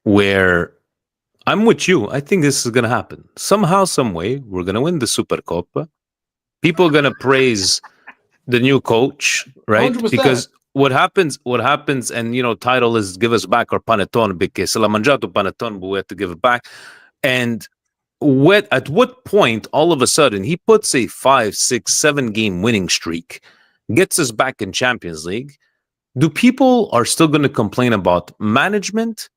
where I'm with you. I think this is gonna happen. Somehow, some way, we're gonna win the Supercoppa. People are gonna praise the new coach, right? 100%. Because what happens, and title is give us back our panettone, because se l'ha mangiato panettone, but we have to give it back. And at what point, all of a sudden, he puts a 5, 6, 7 game winning streak, gets us back in Champions League. do people are still going to complain about management?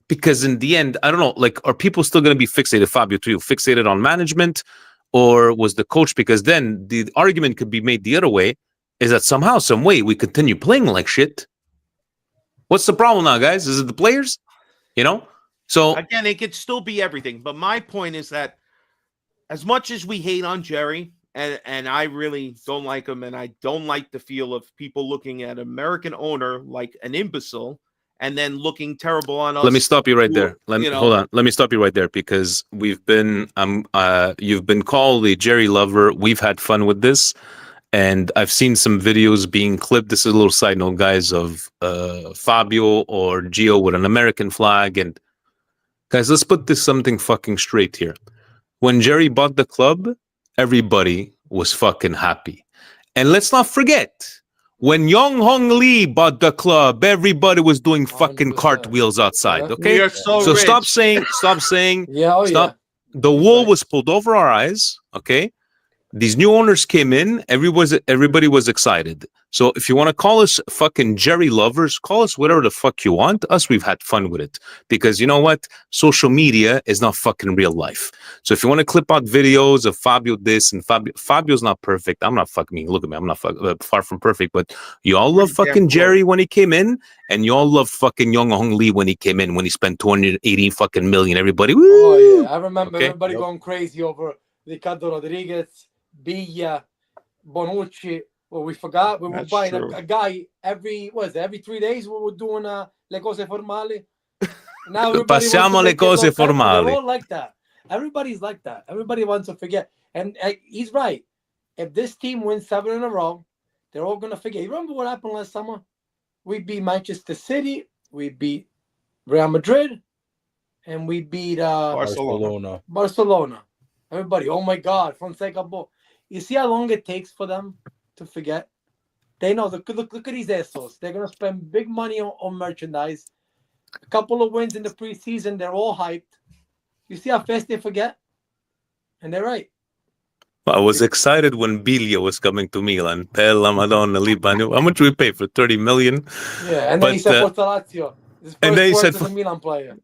Because in the end, I don't know, like, are people still going to be fixated, Fabio, to you, fixated on management, or was the coach? Because then the argument could be made the other way, is that somehow, some way, we continue playing like shit. What's the problem now, guys? Is it the players? You know? So again, it could still be everything. But my point is that as much as we hate on Jerry, and I really don't like him, and I don't like the feel of people looking at American owner like an imbecile and then looking terrible on us. Let me stop you right there. Hold on. Let me stop you right there, because you've been called a Jerry lover. We've had fun with this, and I've seen some videos being clipped. This is a little side note, guys, of Fabio or Gio with an American flag. And guys, let's put this something fucking straight here. When Jerry bought the club, everybody was fucking happy. And let's not forget, when Young Hong Lee bought the club, everybody was doing fucking 100%. cartwheels outside. Okay, We are so so rich. stop saying, Yeah, oh stop. The wool was pulled over our eyes. Okay, these new owners came in. Everybody was excited. So if you want to call us fucking Jerry lovers, call us whatever the fuck you want. Us, we've had fun with it, because you know what? Social media is not fucking real life. So if you want to clip out videos of Fabio this and Fabio's not perfect. I'm not fucking, look at me. I'm not far from perfect, but you all love fucking Jerry when he came in, and you all loved fucking Young Hong Lee when he came in, when he spent 280 fucking million. Everybody, woo! Oh yeah, I remember everybody going crazy over Ricardo Rodriguez, Villa, Bonucci. Well, we forgot we were buying a guy every 3 days. We were doing le cose formali. Now everybody Passiamo le cose formali. They're all like that. Everybody's like that. Everybody wants to forget. And he's right. If this team wins 7 in a row, they're all gonna forget. You remember what happened last summer? We beat Manchester City, we beat Real Madrid, and we beat Barcelona. Everybody, oh my God, Fonseca ball. You see how long it takes for them to forget? They know. Look at these assholes. They're gonna spend big money on merchandise. A couple of wins in the preseason, they're all hyped. You see how fast they forget? And they're right. I was excited when Biglia was coming to Milan. Bella Madonna, Libano. How much we pay for 30 million? Yeah, and then he said Porto Lazio. And then he said a Milan player.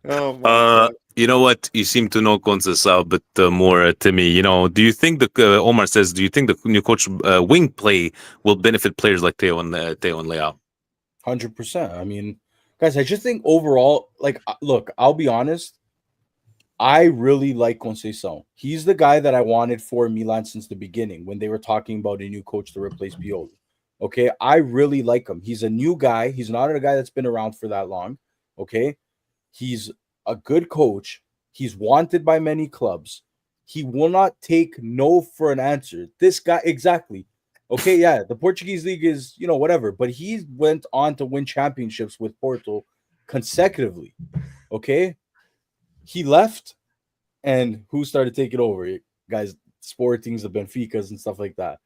Oh my God. You know what? You seem to know Conceição a bit more, Timmy. You know, do you think Omar says, do you think the new coach wing play will benefit players like Theo and Leao? 100%. I mean, guys, I just think overall, like, look, I'll be honest. I really like Conceição. He's the guy that I wanted for Milan since the beginning when they were talking about a new coach to replace Pioli. Okay, I really like him. He's a new guy. He's not a guy that's been around for that long. Okay, he's a good coach. He's wanted by many clubs. He will not take no for an answer. This guy, exactly. Okay, yeah, the Portuguese league is, whatever, but he went on to win championships with Porto consecutively. Okay, he left, and who started taking over? Guys, Sportings, the Benficas, and stuff like that.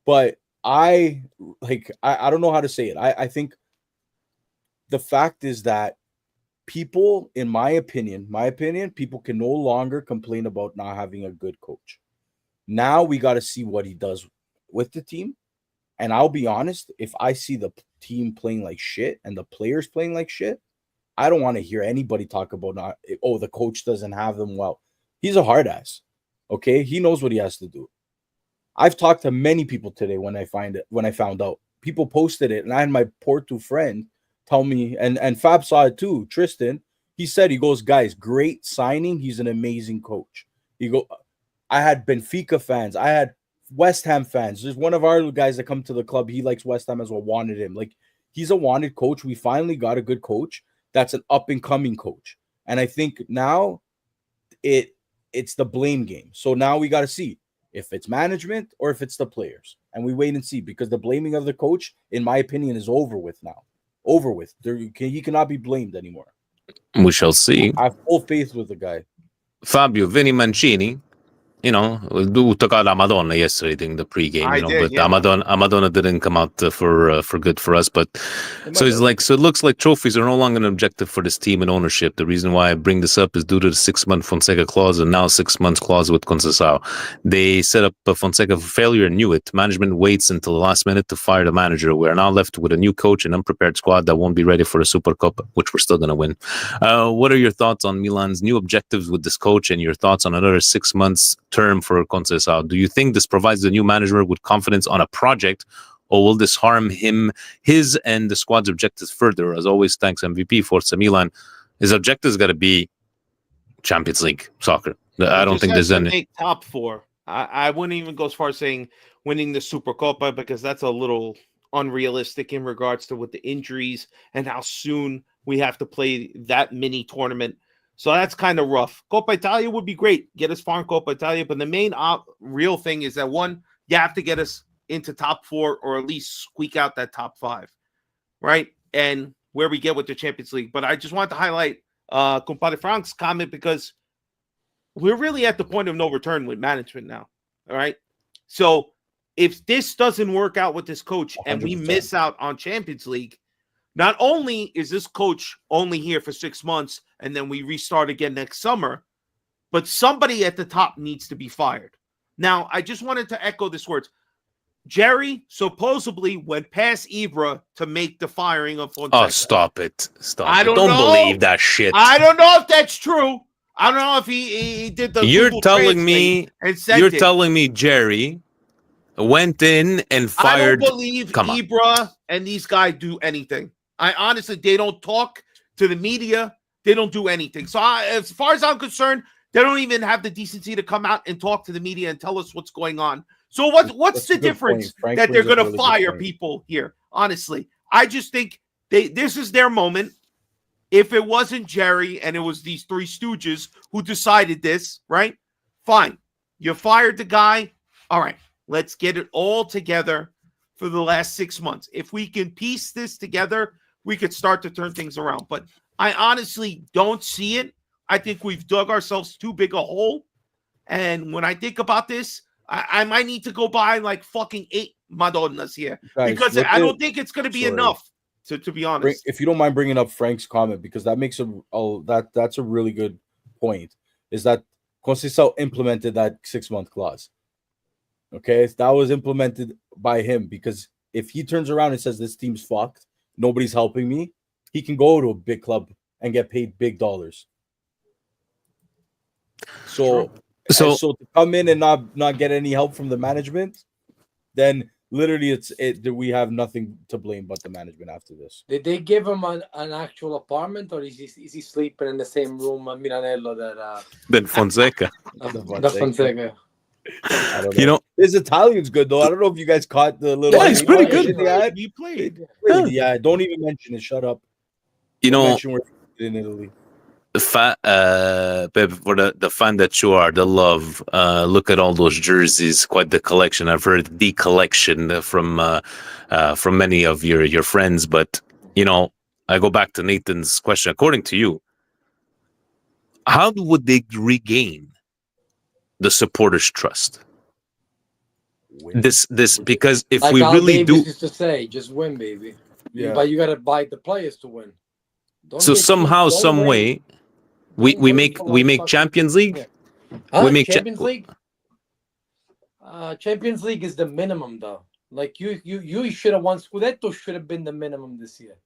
But I don't know how to say it. I think the fact is that people, in my opinion, people can no longer complain about not having a good coach. Now we got to see what he does with the team. And I'll be honest, if I see the team playing like shit and the players playing like shit, I don't want to hear anybody talk about the coach doesn't have them well. He's a hard ass. Okay, he knows what he has to do. I've talked to many people today when I found out. People posted it, and I had my Porto friend tell me, and Fab saw it too, Tristan. He goes, guys, great signing. He's an amazing coach. I had Benfica fans. I had West Ham fans. There's one of our guys that come to the club. He likes West Ham as well, wanted him. Like, he's a wanted coach. We finally got a good coach. That's an up-and-coming coach. And I think now it's the blame game. So now we got to see if it's management or if it's the players. And we wait and see, because the blaming of the coach, in my opinion, is over with now. Over with. He cannot be blamed anymore. We shall see. I have full faith with the guy. Fabio Vinny Mancini, we took out Amadonna yesterday in the pregame, I did, but yeah. Amadonna didn't come out for good for us. But so it's like, so it looks like trophies are no longer an objective for this team and ownership. The reason why I bring this up is due to the 6-month Fonseca clause and now 6 months clause with Conceição. They set up Fonseca for failure and knew it. Management waits until the last minute to fire the manager. We're now left with a new coach and unprepared squad that won't be ready for the Super Cup, which we're still going to win. What are your thoughts on Milan's new objectives with this coach and your thoughts on another 6 months term for Conceição? Do you think this provides the new manager with confidence on a project, or will this harm his and the squad's objectives further? As always, thanks MVP, Forza Milan. His objectives got to be Champions League soccer. I don't think there's any. Make top 4. I wouldn't even go as far as saying winning the Supercopa, because that's a little unrealistic in regards to with the injuries and how soon we have to play that mini tournament. So that's kind of rough. Coppa Italia would be great. Get us far in Coppa Italia. But the main real thing is that, one, you have to get us into top 4 or at least squeak out that top 5, right? And where we get with the Champions League. But I just wanted to highlight Compadre Frank's comment, because we're really at the point of no return with management now, all right? So if this doesn't work out with this coach and we 100%. miss out on Champions League, not only is this coach only here for 6 months and then we restart again next summer, but somebody at the top needs to be fired. Now, I just wanted to echo this words. Jerry supposedly went past Ibra to make the firing of Fonseca. Oh, stop it. Stop I it. don't Don't know. believe that shit. I don't know if that's true. I don't know if he did the You're Google telling me Translate and sent You're it. telling me Jerry went in and fired. I don't believe Come on. Ibra and these guys do anything. I honestly, they don't talk to the media. They don't do anything. So as far as I'm concerned, they don't even have the decency to come out and talk to the media and tell us what's going on. So what's That's the a good difference point. Frank that they're brings going up to a really good fire point. people here? Honestly, I just think this is their moment. If it wasn't Jerry and it was these 3 stooges who decided this, right? Fine. You fired the guy. All right. Let's get it all together for the last 6 months. If we can piece this together, we could start to turn things around. But I honestly don't see it. I think we've dug ourselves too big a hole. And when I think about this, I might need to go buy like fucking 8 Madonnas here, Guys, because look I at- don't think it's going to be Sorry. enough, to be honest. If you don't mind bringing up Frank's comment, because that makes that's a really good point. Is that Conceição implemented that 6-month clause? Okay, that was implemented by him, because if he turns around and says this team's fucked, nobody's helping me, he can go to a big club and get paid big dollars. So to come in and not get any help from the management, then literally we have nothing to blame but the management after this. Did they give him an actual apartment, or is he sleeping in the same room at Milanello that Then Fonseca. that Fonseca? I don't know. You know, His Italian's good though. I don't know if you guys caught the little. Yeah, he's pretty good. He played. Yeah, don't even mention it. Shut up. you Don't know, mention where he did in Italy. Pep, for the fan that you are, the love. Look at all those jerseys. Quite the collection. I've heard the collection from many of your friends. But I go back to Nathan's question. According to you, how would they regain the supporters' trust? This because if Like we Al really Davis do, used to say, just win, baby. Yeah. But you got to buy the players to win. so somehow, some way, we make Champions League. Huh? We make Champions League. Champions League is the minimum, though. Like you should have won. Scudetto should have been the minimum this year.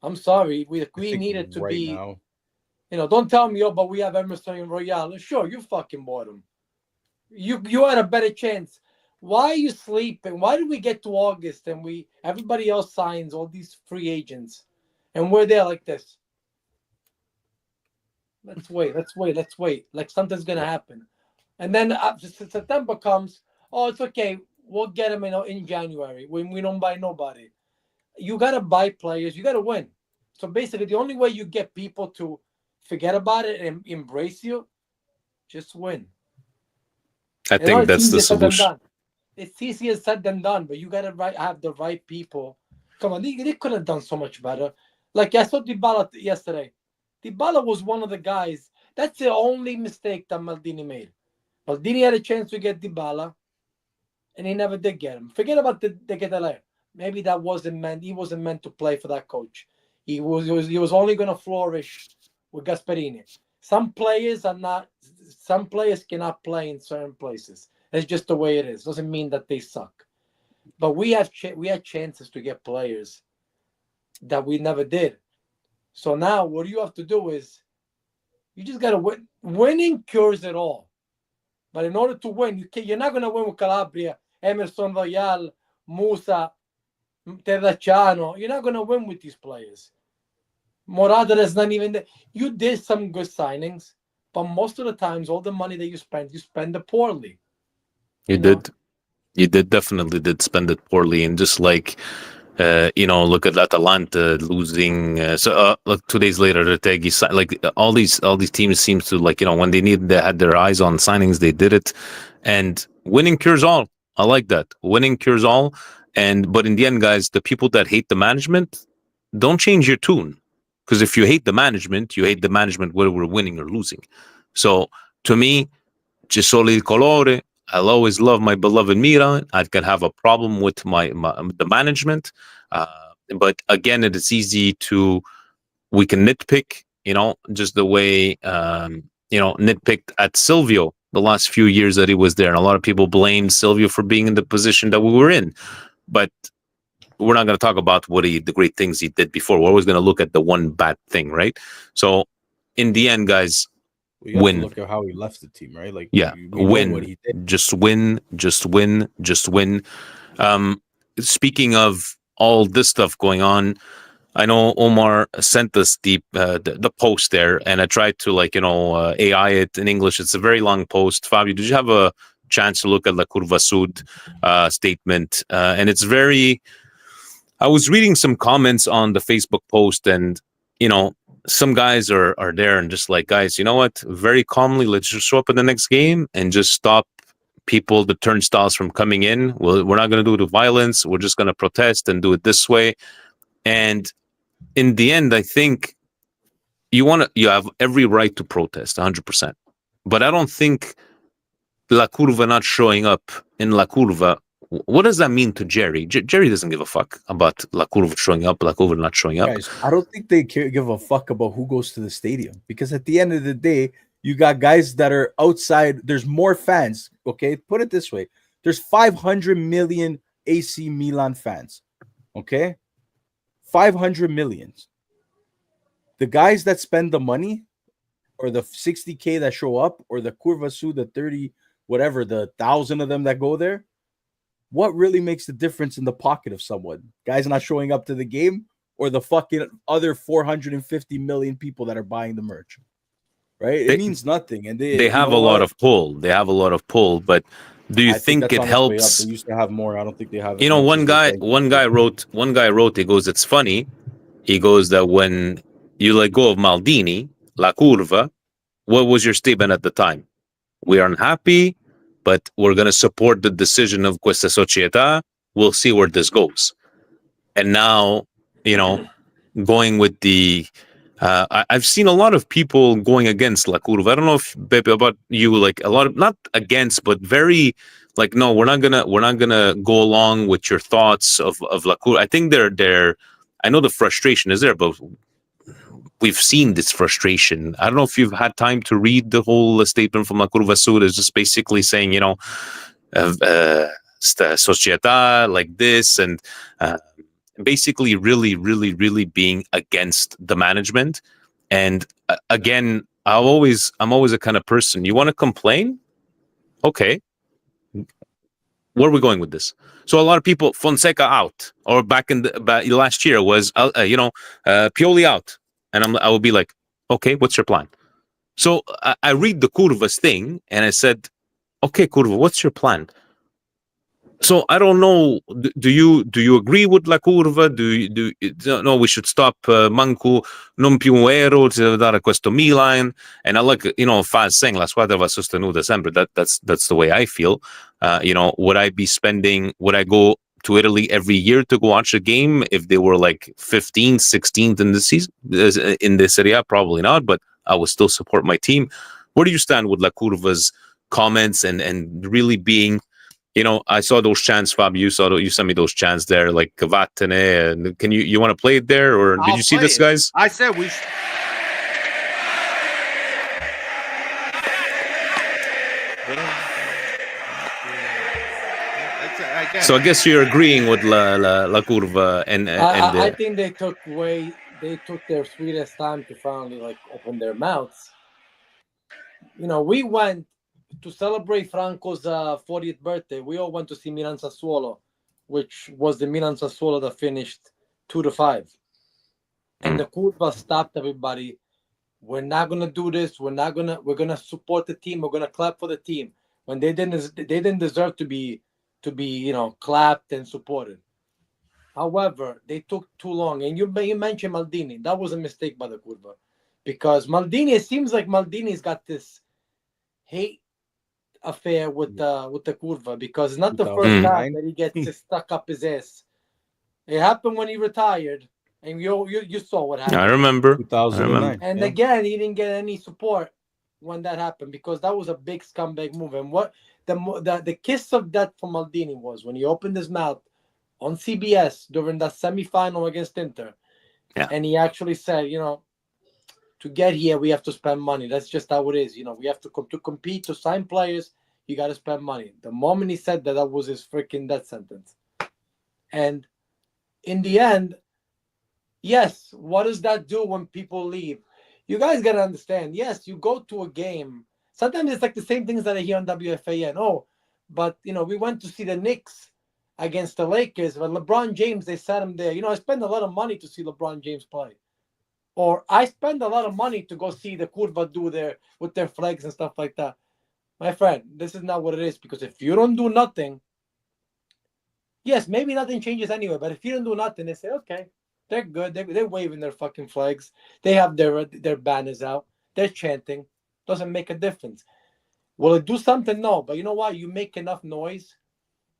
I'm sorry, we needed to be. now. Don't tell me, but we have Emerson and Royale. Sure, you fucking bought them. You had a better chance. Why are you sleeping? Why did we get to August and everybody else signs all these free agents, and we're there like this? Let's wait. Like something's gonna happen, and then September comes. Oh, it's okay. We'll get them in January when we don't buy nobody. You gotta buy players. You gotta win. So basically, the only way you get people to forget about it and embrace you, just win. I think that's the solution. It's easier said than done, but you gotta have the right people. Come on, they could have done so much better. Like I saw Dybala yesterday. Dybala was one of the guys. That's the only mistake that Maldini made. Maldini had a chance to get Dybala, and he never did get him. Forget about the Gedele. Maybe that wasn't meant. He wasn't meant to play for that coach. He was only going to flourish with Gasperini. Some players cannot play in certain places. It's just the way it is. Doesn't mean that they suck. But we had chances to get players that we never did. So now what you have to do is you just got to win. Winning cures it all. But in order to win, you're not going to win with Calabria, Emerson Royal, Musa, Terracciano. You're not going to win with these players. Morata is not even there. You did some good signings, but most of the times, all the money that you spend it poorly. You did. You definitely did spend it poorly. And just like, look at Atalanta losing. Look, 2 days later, Retegui, like all these teams seems to, like, when they had their eyes on signings, they did it. And winning cures all. I like that. Winning cures all. But in the end, guys, the people that hate the management, don't change your tune. Because if you hate the management whether we're winning or losing. So to me, ci solo il colore. I'll always love my beloved Milan. I can have a problem with the management, but again, it is easy we can nitpick, just the way nitpicked at Silvio the last few years that he was there, and a lot of people blamed Silvio for being in the position that we were in. But we're not going to talk about the great things he did before. We're always going to look at the one bad thing, right? So in the end, guys, win. Look at how he left the team, right? Like, win. What he did. Just win. Speaking of all this stuff going on, I know Omar sent us the post there, and I tried to AI it in English. It's a very long post. Fabio, did you have a chance to look at La Curva Sud statement? And it's very. I was reading some comments on the Facebook post, and some guys are there and just like, guys, you know what? Very calmly, let's just show up in the next game and just stop the turnstiles from coming in. We're not going to do it with violence. We're just going to protest and do it this way. And in the end, I think you have every right to protest 100%. But I don't think La Curva not showing up in La Curva, what does that mean to Jerry? Jerry doesn't give a fuck about La Curva showing up, La Curva not showing up. Guys, I don't think they give a fuck about who goes to the stadium, because at the end of the day, you got guys that are outside. There's more fans. Okay, put it this way: there's 500 million AC Milan fans. Okay, 500 million. The guys that spend the money, or the 60K that show up, or the Curva Sud, the 30, whatever, the 1,000 of them that go there. What really makes the difference in the pocket of someone? Guys not showing up to the game, or the fucking other 450 million people that are buying the merch? Right? It means nothing. And they have a lot of pull. They have a lot of pull, but do you think it helps? They used to have more. I don't think they have. One guy wrote, he goes, it's funny. He goes that when you let go of Maldini, La Curva, what was your statement at the time? We are unhappy, but we're going to support the decision of questa società. We'll see where this goes. And now, going with the... I've seen a lot of people going against La Curva. I don't know if, Pepe, about you, like a lot of, not against, but very like, no, we're not gonna go along with your thoughts of La Curva. I think I know the frustration is there, but we've seen this frustration. I don't know if you've had time to read the whole statement from La Curva Sud. It's just basically saying, società like this, and basically really, really, really being against the management. And again, I'm always a kind of person, you want to complain? Okay. Where are we going with this? So a lot of people, Fonseca out, or back last year was, Pioli out. And I would be like, okay, what's your plan? So I read the Curva's thing, and I said, okay, Curva, what's your plan? So I don't know. Do you agree with La Curva? No, we should stop Manco, non più un euro to dare questo Milan. And I like, Faz saying la squadra va sostenuta sempre. That's the way I feel. Would I go to Italy every year to go watch a game if they were like 15th, 16th in the season in the Serie A? Probably not, but I would still support my team. Where do you stand with La Curva's comments and really being, I saw those chants, Fab. You sent me those chants there, like Vattene. And can you want to play it there, or did you see this, guys? I said we. So I guess you're agreeing with La Curva and I think they took their sweetest time to finally like open their mouths. We went to celebrate Franco's 40th birthday. We all went to see Milan Sassuolo, which was the Milan Sassuolo that finished 2-5. And the Curva stopped everybody. We're not gonna do this. We're gonna support the team. We're gonna clap for the team when they didn't deserve to be clapped and supported. However, they took too long. And you mentioned Maldini. That was a mistake by the Curva, because Maldini, it seems like Maldini's got this hate affair with the Curva, because it's not the first time that he gets stuck up his ass. It happened when he retired, and you saw what happened. I remember 2009. And again, he didn't get any support when that happened, because that was a big scumbag move. And what the kiss of death for Maldini was when he opened his mouth on CBS during that semifinal against Inter, and he actually said, to get here we have to spend money. That's just how it is. We have to compete, to sign players. You got to spend money. The moment he said that, that was his freaking death sentence. And in the end, yes, what does that do when people leave? You guys got to understand, yes, you go to a game. Sometimes it's like the same things that I hear on WFAN. Oh, but, we went to see the Knicks against the Lakers. But LeBron James, they sat him there. I spend a lot of money to see LeBron James play. Or I spend a lot of money to go see the Curva do with their flags and stuff like that. My friend, this is not what it is. Because if you don't do nothing, yes, maybe nothing changes anyway. But if you don't do nothing, they say, okay, they're good. They're waving their fucking flags. They have their banners out. They're chanting. Doesn't make a difference. Will it do something? No. But you know what? You make enough noise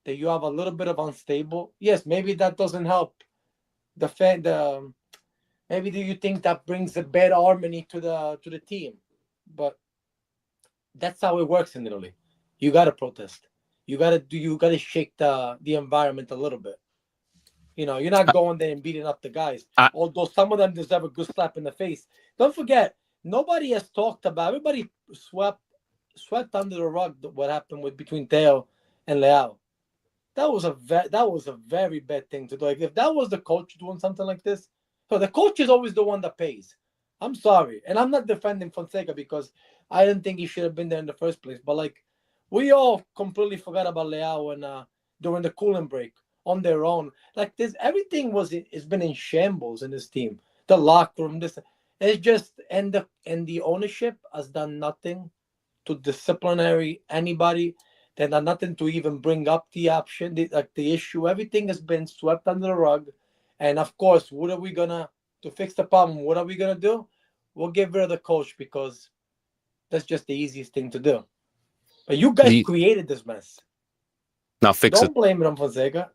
that you have a little bit of unstable. Yes, maybe that doesn't help the fan. Maybe do you think that brings a bad harmony to the team? But that's how it works in Italy. You gotta protest. You gotta shake the environment a little bit. You're not going there and beating up the guys. Although some of them deserve a good slap in the face. Don't forget, nobody has talked about. Everybody swept under the rug what happened between Theo and Leao. That was a very bad thing to do. Like, if that was the coach doing something like this, so the coach is always the one that pays. I'm sorry, and I'm not defending Fonseca because I didn't think he should have been there in the first place. But like, we all completely forgot about Leao and during the cooling break on their own. Like, everything has been in shambles in this team. The locker room, it's just and the ownership has done nothing to disciplinary anybody. They've done nothing to even bring up the option, the issue. Everything has been swept under the rug. And of course, to fix the problem, what are we gonna do? We'll get rid of the coach because that's just the easiest thing to do. But you guys created this mess. Now fix it. Don't blame it on Fonseca.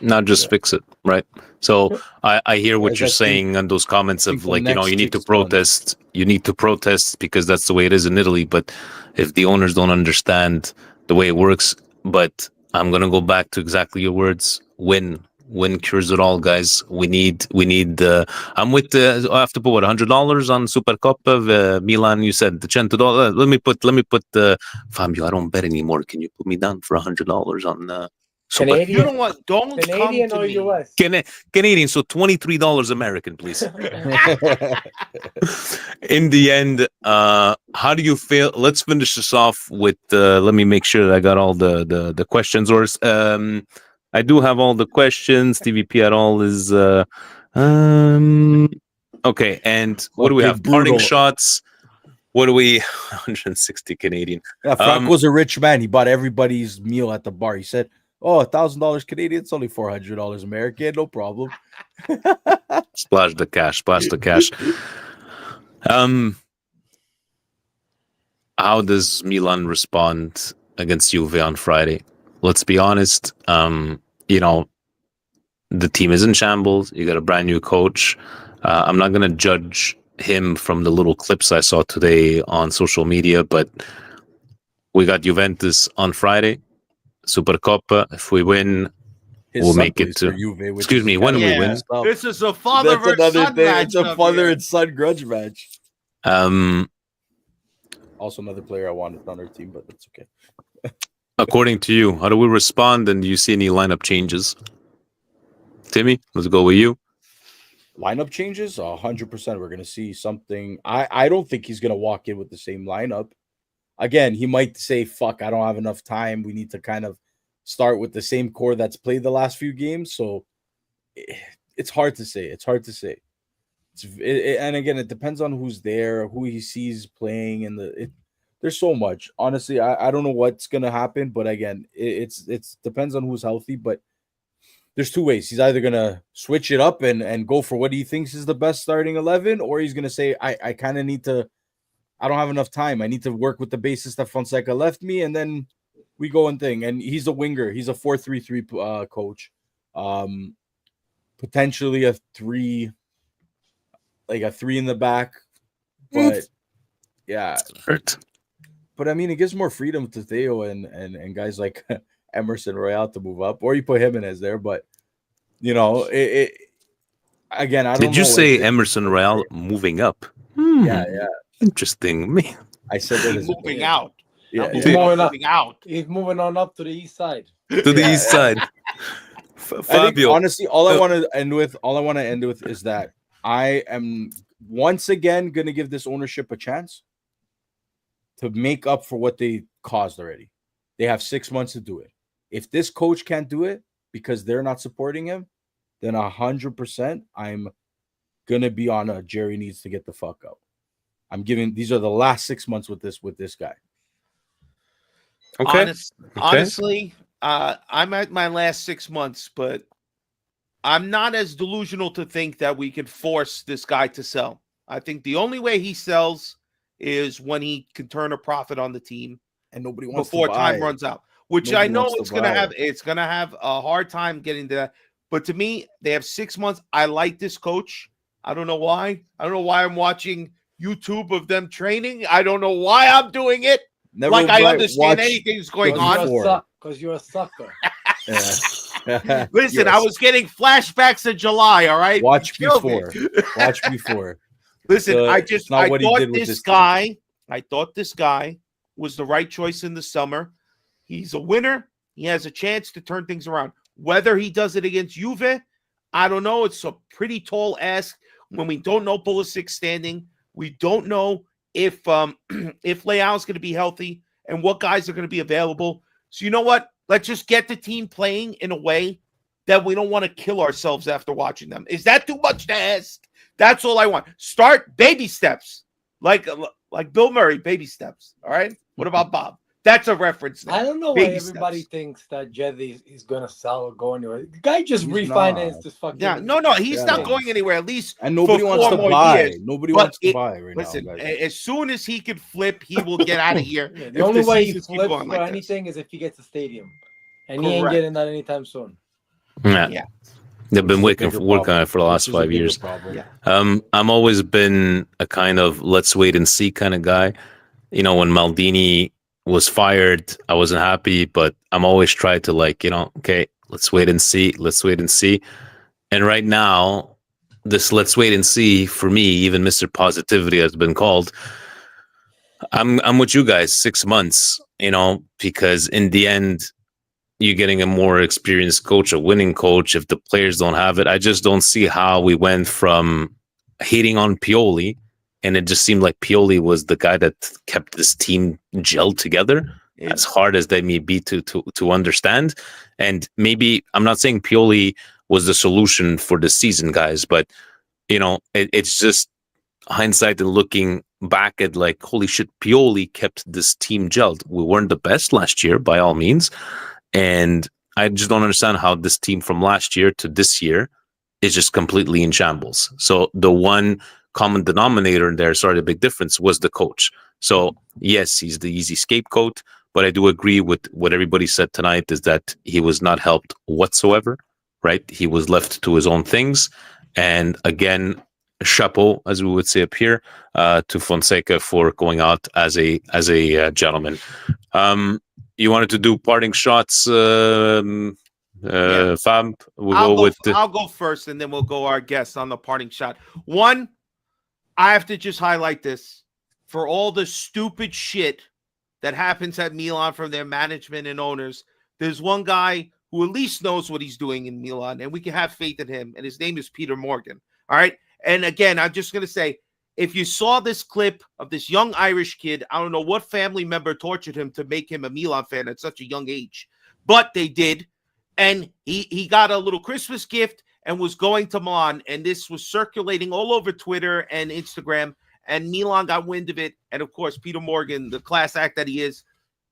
Not just fix it, right? So I hear what you're saying on those comments of like, you need to protest. You need to protest because that's the way it is in Italy. But if the owners don't understand the way it works, but I'm gonna go back to exactly your words. Win cures it all, guys. We need. I'm with. I have to put what, $100 on Supercoppa. Milan, you said the $100. Let me put Fabio. I don't bet anymore. Can you put me down for $100 on? Canadian, you know what? Don't Canadian come or to US? Canadian, so $23 American, please. In the end, how do you feel? Let's finish this off with. Let me make sure that I got all the questions. Or I do have all the questions. TVP at all is okay. And what do we have? Parting shots. What do we? 160 Canadian. Yeah, Franco's a rich man. He bought everybody's meal at the bar. He said, "Oh, $1,000 Canadian. It's only $400 American. No problem." Splash the cash. How does Milan respond against Juve on Friday? Let's be honest. The team is in shambles. You got a brand new coach. I'm not going to judge him from the little clips I saw today on social media, but We got Juventus on Friday. Supercoppa. If we win, we'll make it to. Excuse me, when we win. This is a father That's versus another son thing. match. It's a father and son grudge match. Also, another player I wanted on our team, but that's okay. According to you, how do we respond? And do you see any lineup changes? Timmy, let's go with you. Lineup changes, 100%. We're going to see something. I don't think he's going to walk in with the same lineup. Again, he might say, fuck, I don't have enough time. We need to kind of start with the same core that's played the last few games. So it's hard to say. And again, it depends on who's there, who he sees playing, and there's so much. Honestly, I don't know what's going to happen. But again, it's depends on who's healthy. But there's two ways. He's either going to switch it up and go for what he thinks is the best starting 11, or he's going to say, I kind of need to, I don't have enough time. I need to work with the basis that Fonseca left me, and then we go and thing. And he's a winger. He's a 4-3-3 coach. Potentially a 3 in the back. But yeah. Hurt. But I mean, it gives more freedom to Theo and guys like Emerson Royale to move up, or you put Jimenez there. But you know, again, I don't know. Did you say Emerson Royale moving up? Yeah. Interesting. Me. I said that He's moving out. Yeah, He's yeah. moving out. He's moving on up to the east side. To the east side. I think, Fabio. honestly, all I want to end with is that I am once again going to give this ownership a chance to make up for what they caused already. They have 6 months to do it. If this coach can't do it because they're not supporting him, then 100% I'm going to be on a Jerry needs to get the fuck out. These are the last 6 months with this guy. Okay. Honestly, I'm at my last 6 months, but I'm not as delusional to think that we could force this guy to sell. I think the only way he sells is when he can turn a profit on the team, and nobody wants before to buy. time runs out. Which Nobody I know wants to it's gonna have a hard time getting to that. But to me, they have 6 months. I like this coach. I don't know why. I don't know why I'm watching YouTube of them training. I don't know why I'm doing it. I understand anything's going on. Because you're a sucker. Listen, I was getting flashbacks of July. All right, Watch before. Listen, I thought this guy was the right choice in the summer. He's a winner. He has a chance to turn things around. Whether he does it against Juve, I don't know. It's a pretty tall ask when we don't know Pulisic's standing. We don't know if Leao's going to be healthy and what guys are going to be available. So you know what? Let's just get the team playing in a way that we don't want to kill ourselves after watching them. Is that too much to ask? That's all I want. Start baby steps, like Bill Murray, baby steps. All right. What about Bob? That's a reference. Now. I don't know why everybody thinks that Jedi is going to sell or go anywhere. The guy just refinanced this fucking. Yeah, no, he's not going anywhere. At least, and nobody wants to buy. Nobody wants to buy right now. Listen, guys. As soon as he could flip, he will get out of here. The only way he flips for anything is if he gets a stadium, and he ain't getting that anytime soon. Yeah. They've been working on it for the last 5 years. I'm always been a kind of let's wait and see kind of guy. You know, when Maldini was fired, I wasn't happy, but I'm always trying to okay, let's wait and see. And right now, this let's wait and see for me, even Mr. Positivity has been called. I'm with you guys 6 months, because in the end, you're getting a more experienced coach, a winning coach. If the players don't have it, I just don't see how we went from hating on Pioli, and it just seemed like Pioli was the guy that kept this team gelled together, as hard as they may be to understand. And maybe I'm not saying Pioli was the solution for the season, guys, but it's just hindsight and looking back at holy shit, Pioli kept this team gelled. We weren't the best last year by all means. And I just don't understand how this team from last year to this year is just completely in shambles. So the one common denominator in there, the big difference was the coach. So yes, he's the easy scapegoat, but I do agree with what everybody said tonight is that he was not helped whatsoever, right? He was left to his own things. And again, chapeau, as we would say up here, to Fonseca for going out as a gentleman. You wanted to do parting shots, Fab? I'll go first, and then we'll go our guests on the parting shot. One, I have to just highlight this for all the stupid shit that happens at Milan from their management and owners. There's one guy who at least knows what he's doing in Milan, and we can have faith in him, and his name is Peter Morgan. All right? And again, I'm just going to say, if you saw this clip of this young Irish kid, I don't know what family member tortured him to make him a Milan fan at such a young age, but they did. And he got a little Christmas gift and was going to Milan, and this was circulating all over Twitter and Instagram, and Milan got wind of it. And of course, Peter Morgan, the class act that he is,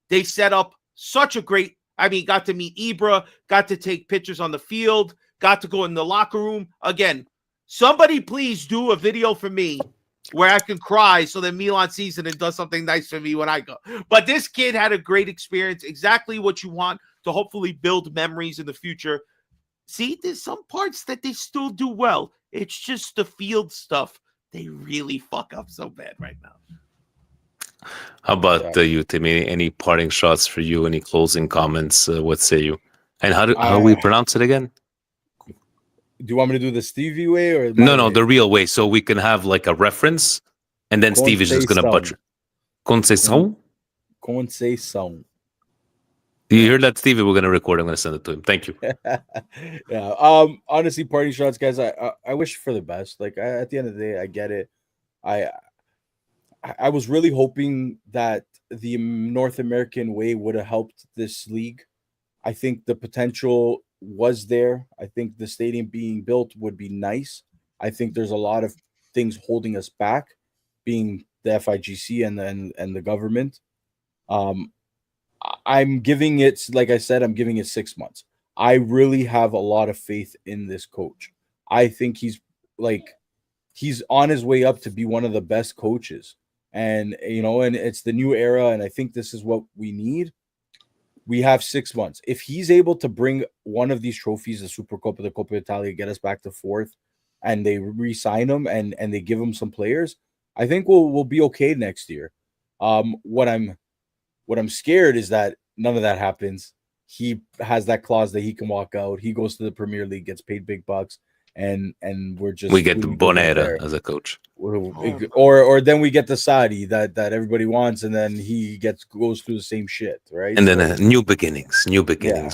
they set up such a great, got to meet Ibra, got to take pictures on the field, got to go in the locker room. Again, somebody please do a video for me where I can cry so that Milan sees it and does something nice for me when I go. But this kid had a great experience, exactly what you want to hopefully build memories in the future. See, there's some parts that they still do well. It's just the field stuff they really fuck up so bad right now. How about you, Timmy? Any parting shots for you? Any closing comments? What say you? And how do we pronounce it again? Do you want me to do the Stevie way or no, the real way, so we can have like a reference, and then Steve is just gonna butcher. Conceição. You hear that, Stevie? We're gonna record. I'm gonna send it to him. Thank you. Yeah. Honestly, parting shots, guys. I wish for the best. Like at the end of the day, I get it. I was really hoping that the North American way would have helped this league. I think the potential was there. I think the stadium being built would be nice. I think there's a lot of things holding us back, being the FIGC and the government. I'm giving it, like I said, I'm giving it 6 months. I really have a lot of faith in this coach. I think he's on his way up to be one of the best coaches. And, and it's the new era. And I think this is what we need. We have 6 months. If he's able to bring one of these trophies, the Supercoppa, the Coppa Italia, get us back to 4th, and they re-sign him and they give him some players, I think we'll be okay next year. What I'm scared is that none of that happens. He has that clause that he can walk out. He goes to the Premier League, gets paid big bucks, and we get the Bonera as a coach, or then we get the Saudi that everybody wants, and then he goes through the same shit, right? And then new beginnings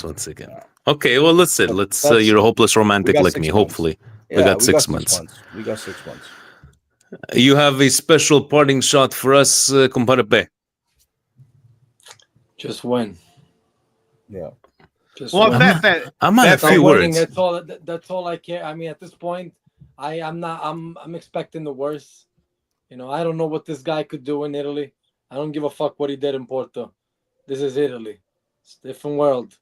once again. Okay, well, let's you're a hopeless romantic like me. Hopefully, we got 6 months. We got 6 months. You have a special parting shot for us, compadre P. Just win. Yeah. I'm on a few words. That's all I care. At this point, I'm expecting the worst. I don't know what this guy could do in Italy. I don't give a fuck what he did in Porto. This is Italy. It's a different world.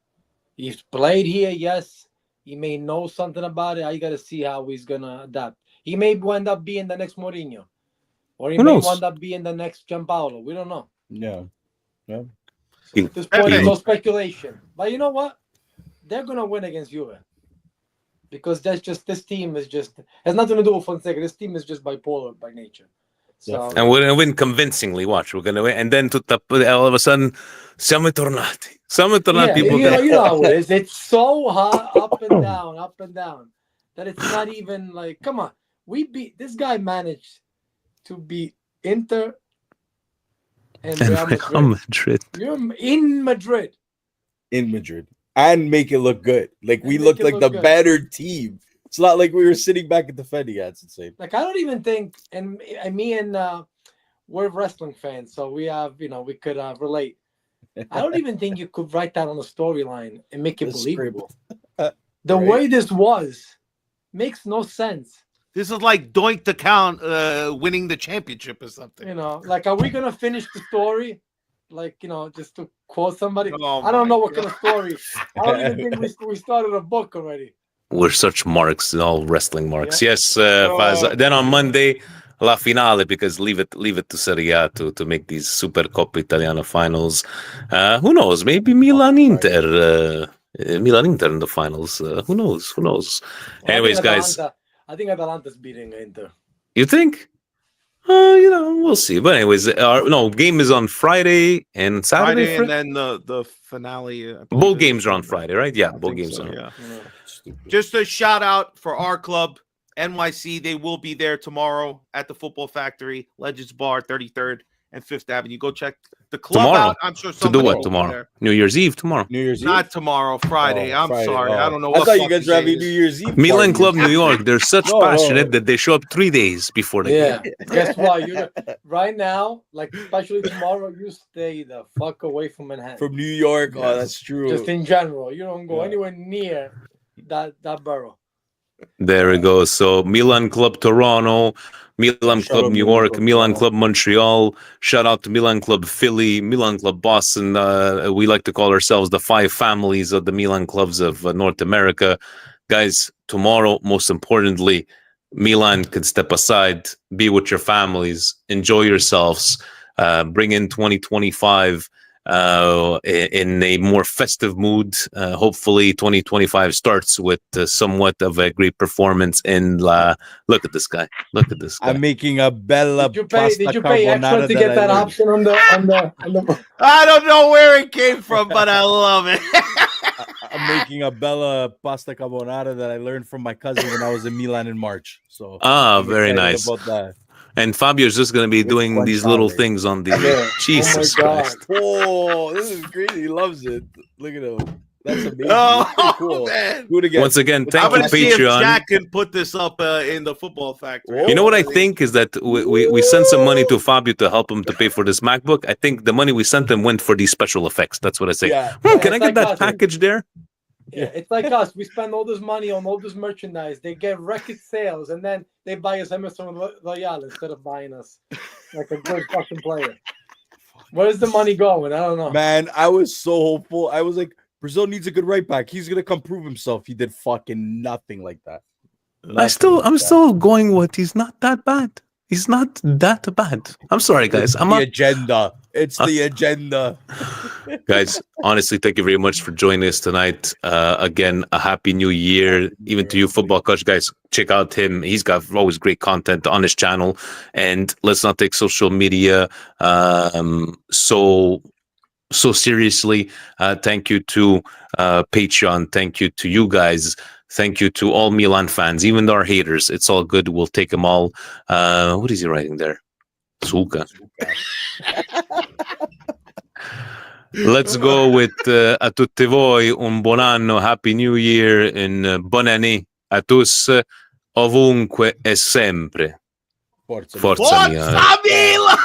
He's played here, yes. He may know something about it. I got to see how he's going to adapt. He may end up being the next Mourinho. Or he may end up being the next Gianpaolo. We don't know. Yeah. At this point, it's no speculation. But you know what? They're going to win against Juve. Because this team has nothing to do with Fonseca. This team is just bipolar by nature. So, and we're going to win convincingly. Watch, we're going to win. And then all of a sudden, siamo tornati. People. You know how it is. It's so hot, up and down, that it's not even like, come on. This guy managed to beat Inter and Real Madrid. You're in Madrid. And make it look good. Like we looked like the better team. It's not like we were sitting back at the Fendi. Yeah, it's insane. Like I don't even think, and me and we're wrestling fans, so we have, we could relate. I don't even think you could write that on a storyline and make it believable. The way this makes no sense. This is like Doink the Count winning the championship or something. Like, are we gonna finish the story? Like, just to quote somebody. I don't know what kind of story. I don't even think we started a book already. We're such marks, all wrestling marks. Yeah. Yes. Then on Monday, La Finale, because leave it to Serie A to make these Supercoppa Italiana finals. Who knows? Maybe Milan Inter in the finals. Who knows? Well, Anyways, guys. I think Atalanta's beating Inter. You think? We'll see. But anyways, game is on Friday and Saturday. Friday, and then the finale. Both games are on Friday, right? Yeah, both games so, are. Yeah. Just a shout out for our club, NYC. They will be there tomorrow at the Football Factory, Legends Bar, 33rd and 5th Avenue. Go check the club Tomorrow. out. I'm sure to do what tomorrow? New Year's Eve tomorrow. New Year's Eve? Not tomorrow, Friday. I'm Friday. sorry. I don't know I what thought you guys were fucking having day New is. Year's Eve. Milan parties. Club New York. They're such No. passionate that they show up 3 days before the Yeah. game. Guess what? Right now, like especially tomorrow, you stay the fuck away from Manhattan. From New York. Yes. Oh, that's true. Just in general, you don't go Yeah. anywhere near that borough. There we go. So Milan Club Toronto, Milan Shout Club out New Milan York, Club Milan Toronto. Club Montreal. Shout out to Milan Club Philly, Milan Club Boston. We like to call ourselves the 5 families of the Milan clubs of North America. Guys, tomorrow, most importantly, Milan can step aside, be with your families, enjoy yourselves, bring in 2025 in a more festive mood. Hopefully 2025 starts with somewhat of a great performance. And look at this guy. Look at this guy. I'm making a bella Did you pasta pay extra carbonara to get that I learned. option on the I don't know where it came from, but I love it. I'm making a bella pasta carbonara that I learned from my cousin when I was in Milan in March. So I'm Very excited nice. about that. And Fabio's just going to be With doing these little guanciale. things on the Yeah. Jesus Oh my God. Christ. Oh, this is great. He loves it. Look at him. That's amazing. Oh, That's pretty cool. man. Do it again. Once again, I'm thank I'm you, gonna see if Patreon. Jack can put this up in the Football Factory. Whoa. You know what I think is that we sent some money to Fabio to help him to pay for this MacBook. I think the money we sent him went for these special effects. That's what I say. Yeah. Can it's I get like that us. package there? Yeah, it's like us. We spend all this money on all this merchandise. They get record sales, and then they buy us Emerson Royale instead of buying us like a good fucking player. Where's the money going? I don't know. Man, I was so hopeful. I was like, Brazil needs a good right back. He's gonna come prove himself. He did fucking nothing like that. I'm still going with he's not that bad. He's not that bad. I'm sorry, guys. I'm the not. agenda. It's the agenda. Guys, honestly, thank you very much for joining us tonight. Again, a happy new year. Even to you, football coach guys, check out him. He's got always great content on his channel. And let's not take social media so seriously. Thank you to Patreon. Thank you to you guys. Thank you to all Milan fans, even our haters. It's all good. We'll take them all. What is he writing there? Suka. Let's go with a tutti voi un buon anno, happy new year, and buon année a tous, ovunque e sempre. Forza. Forza Forza Milan. Milan!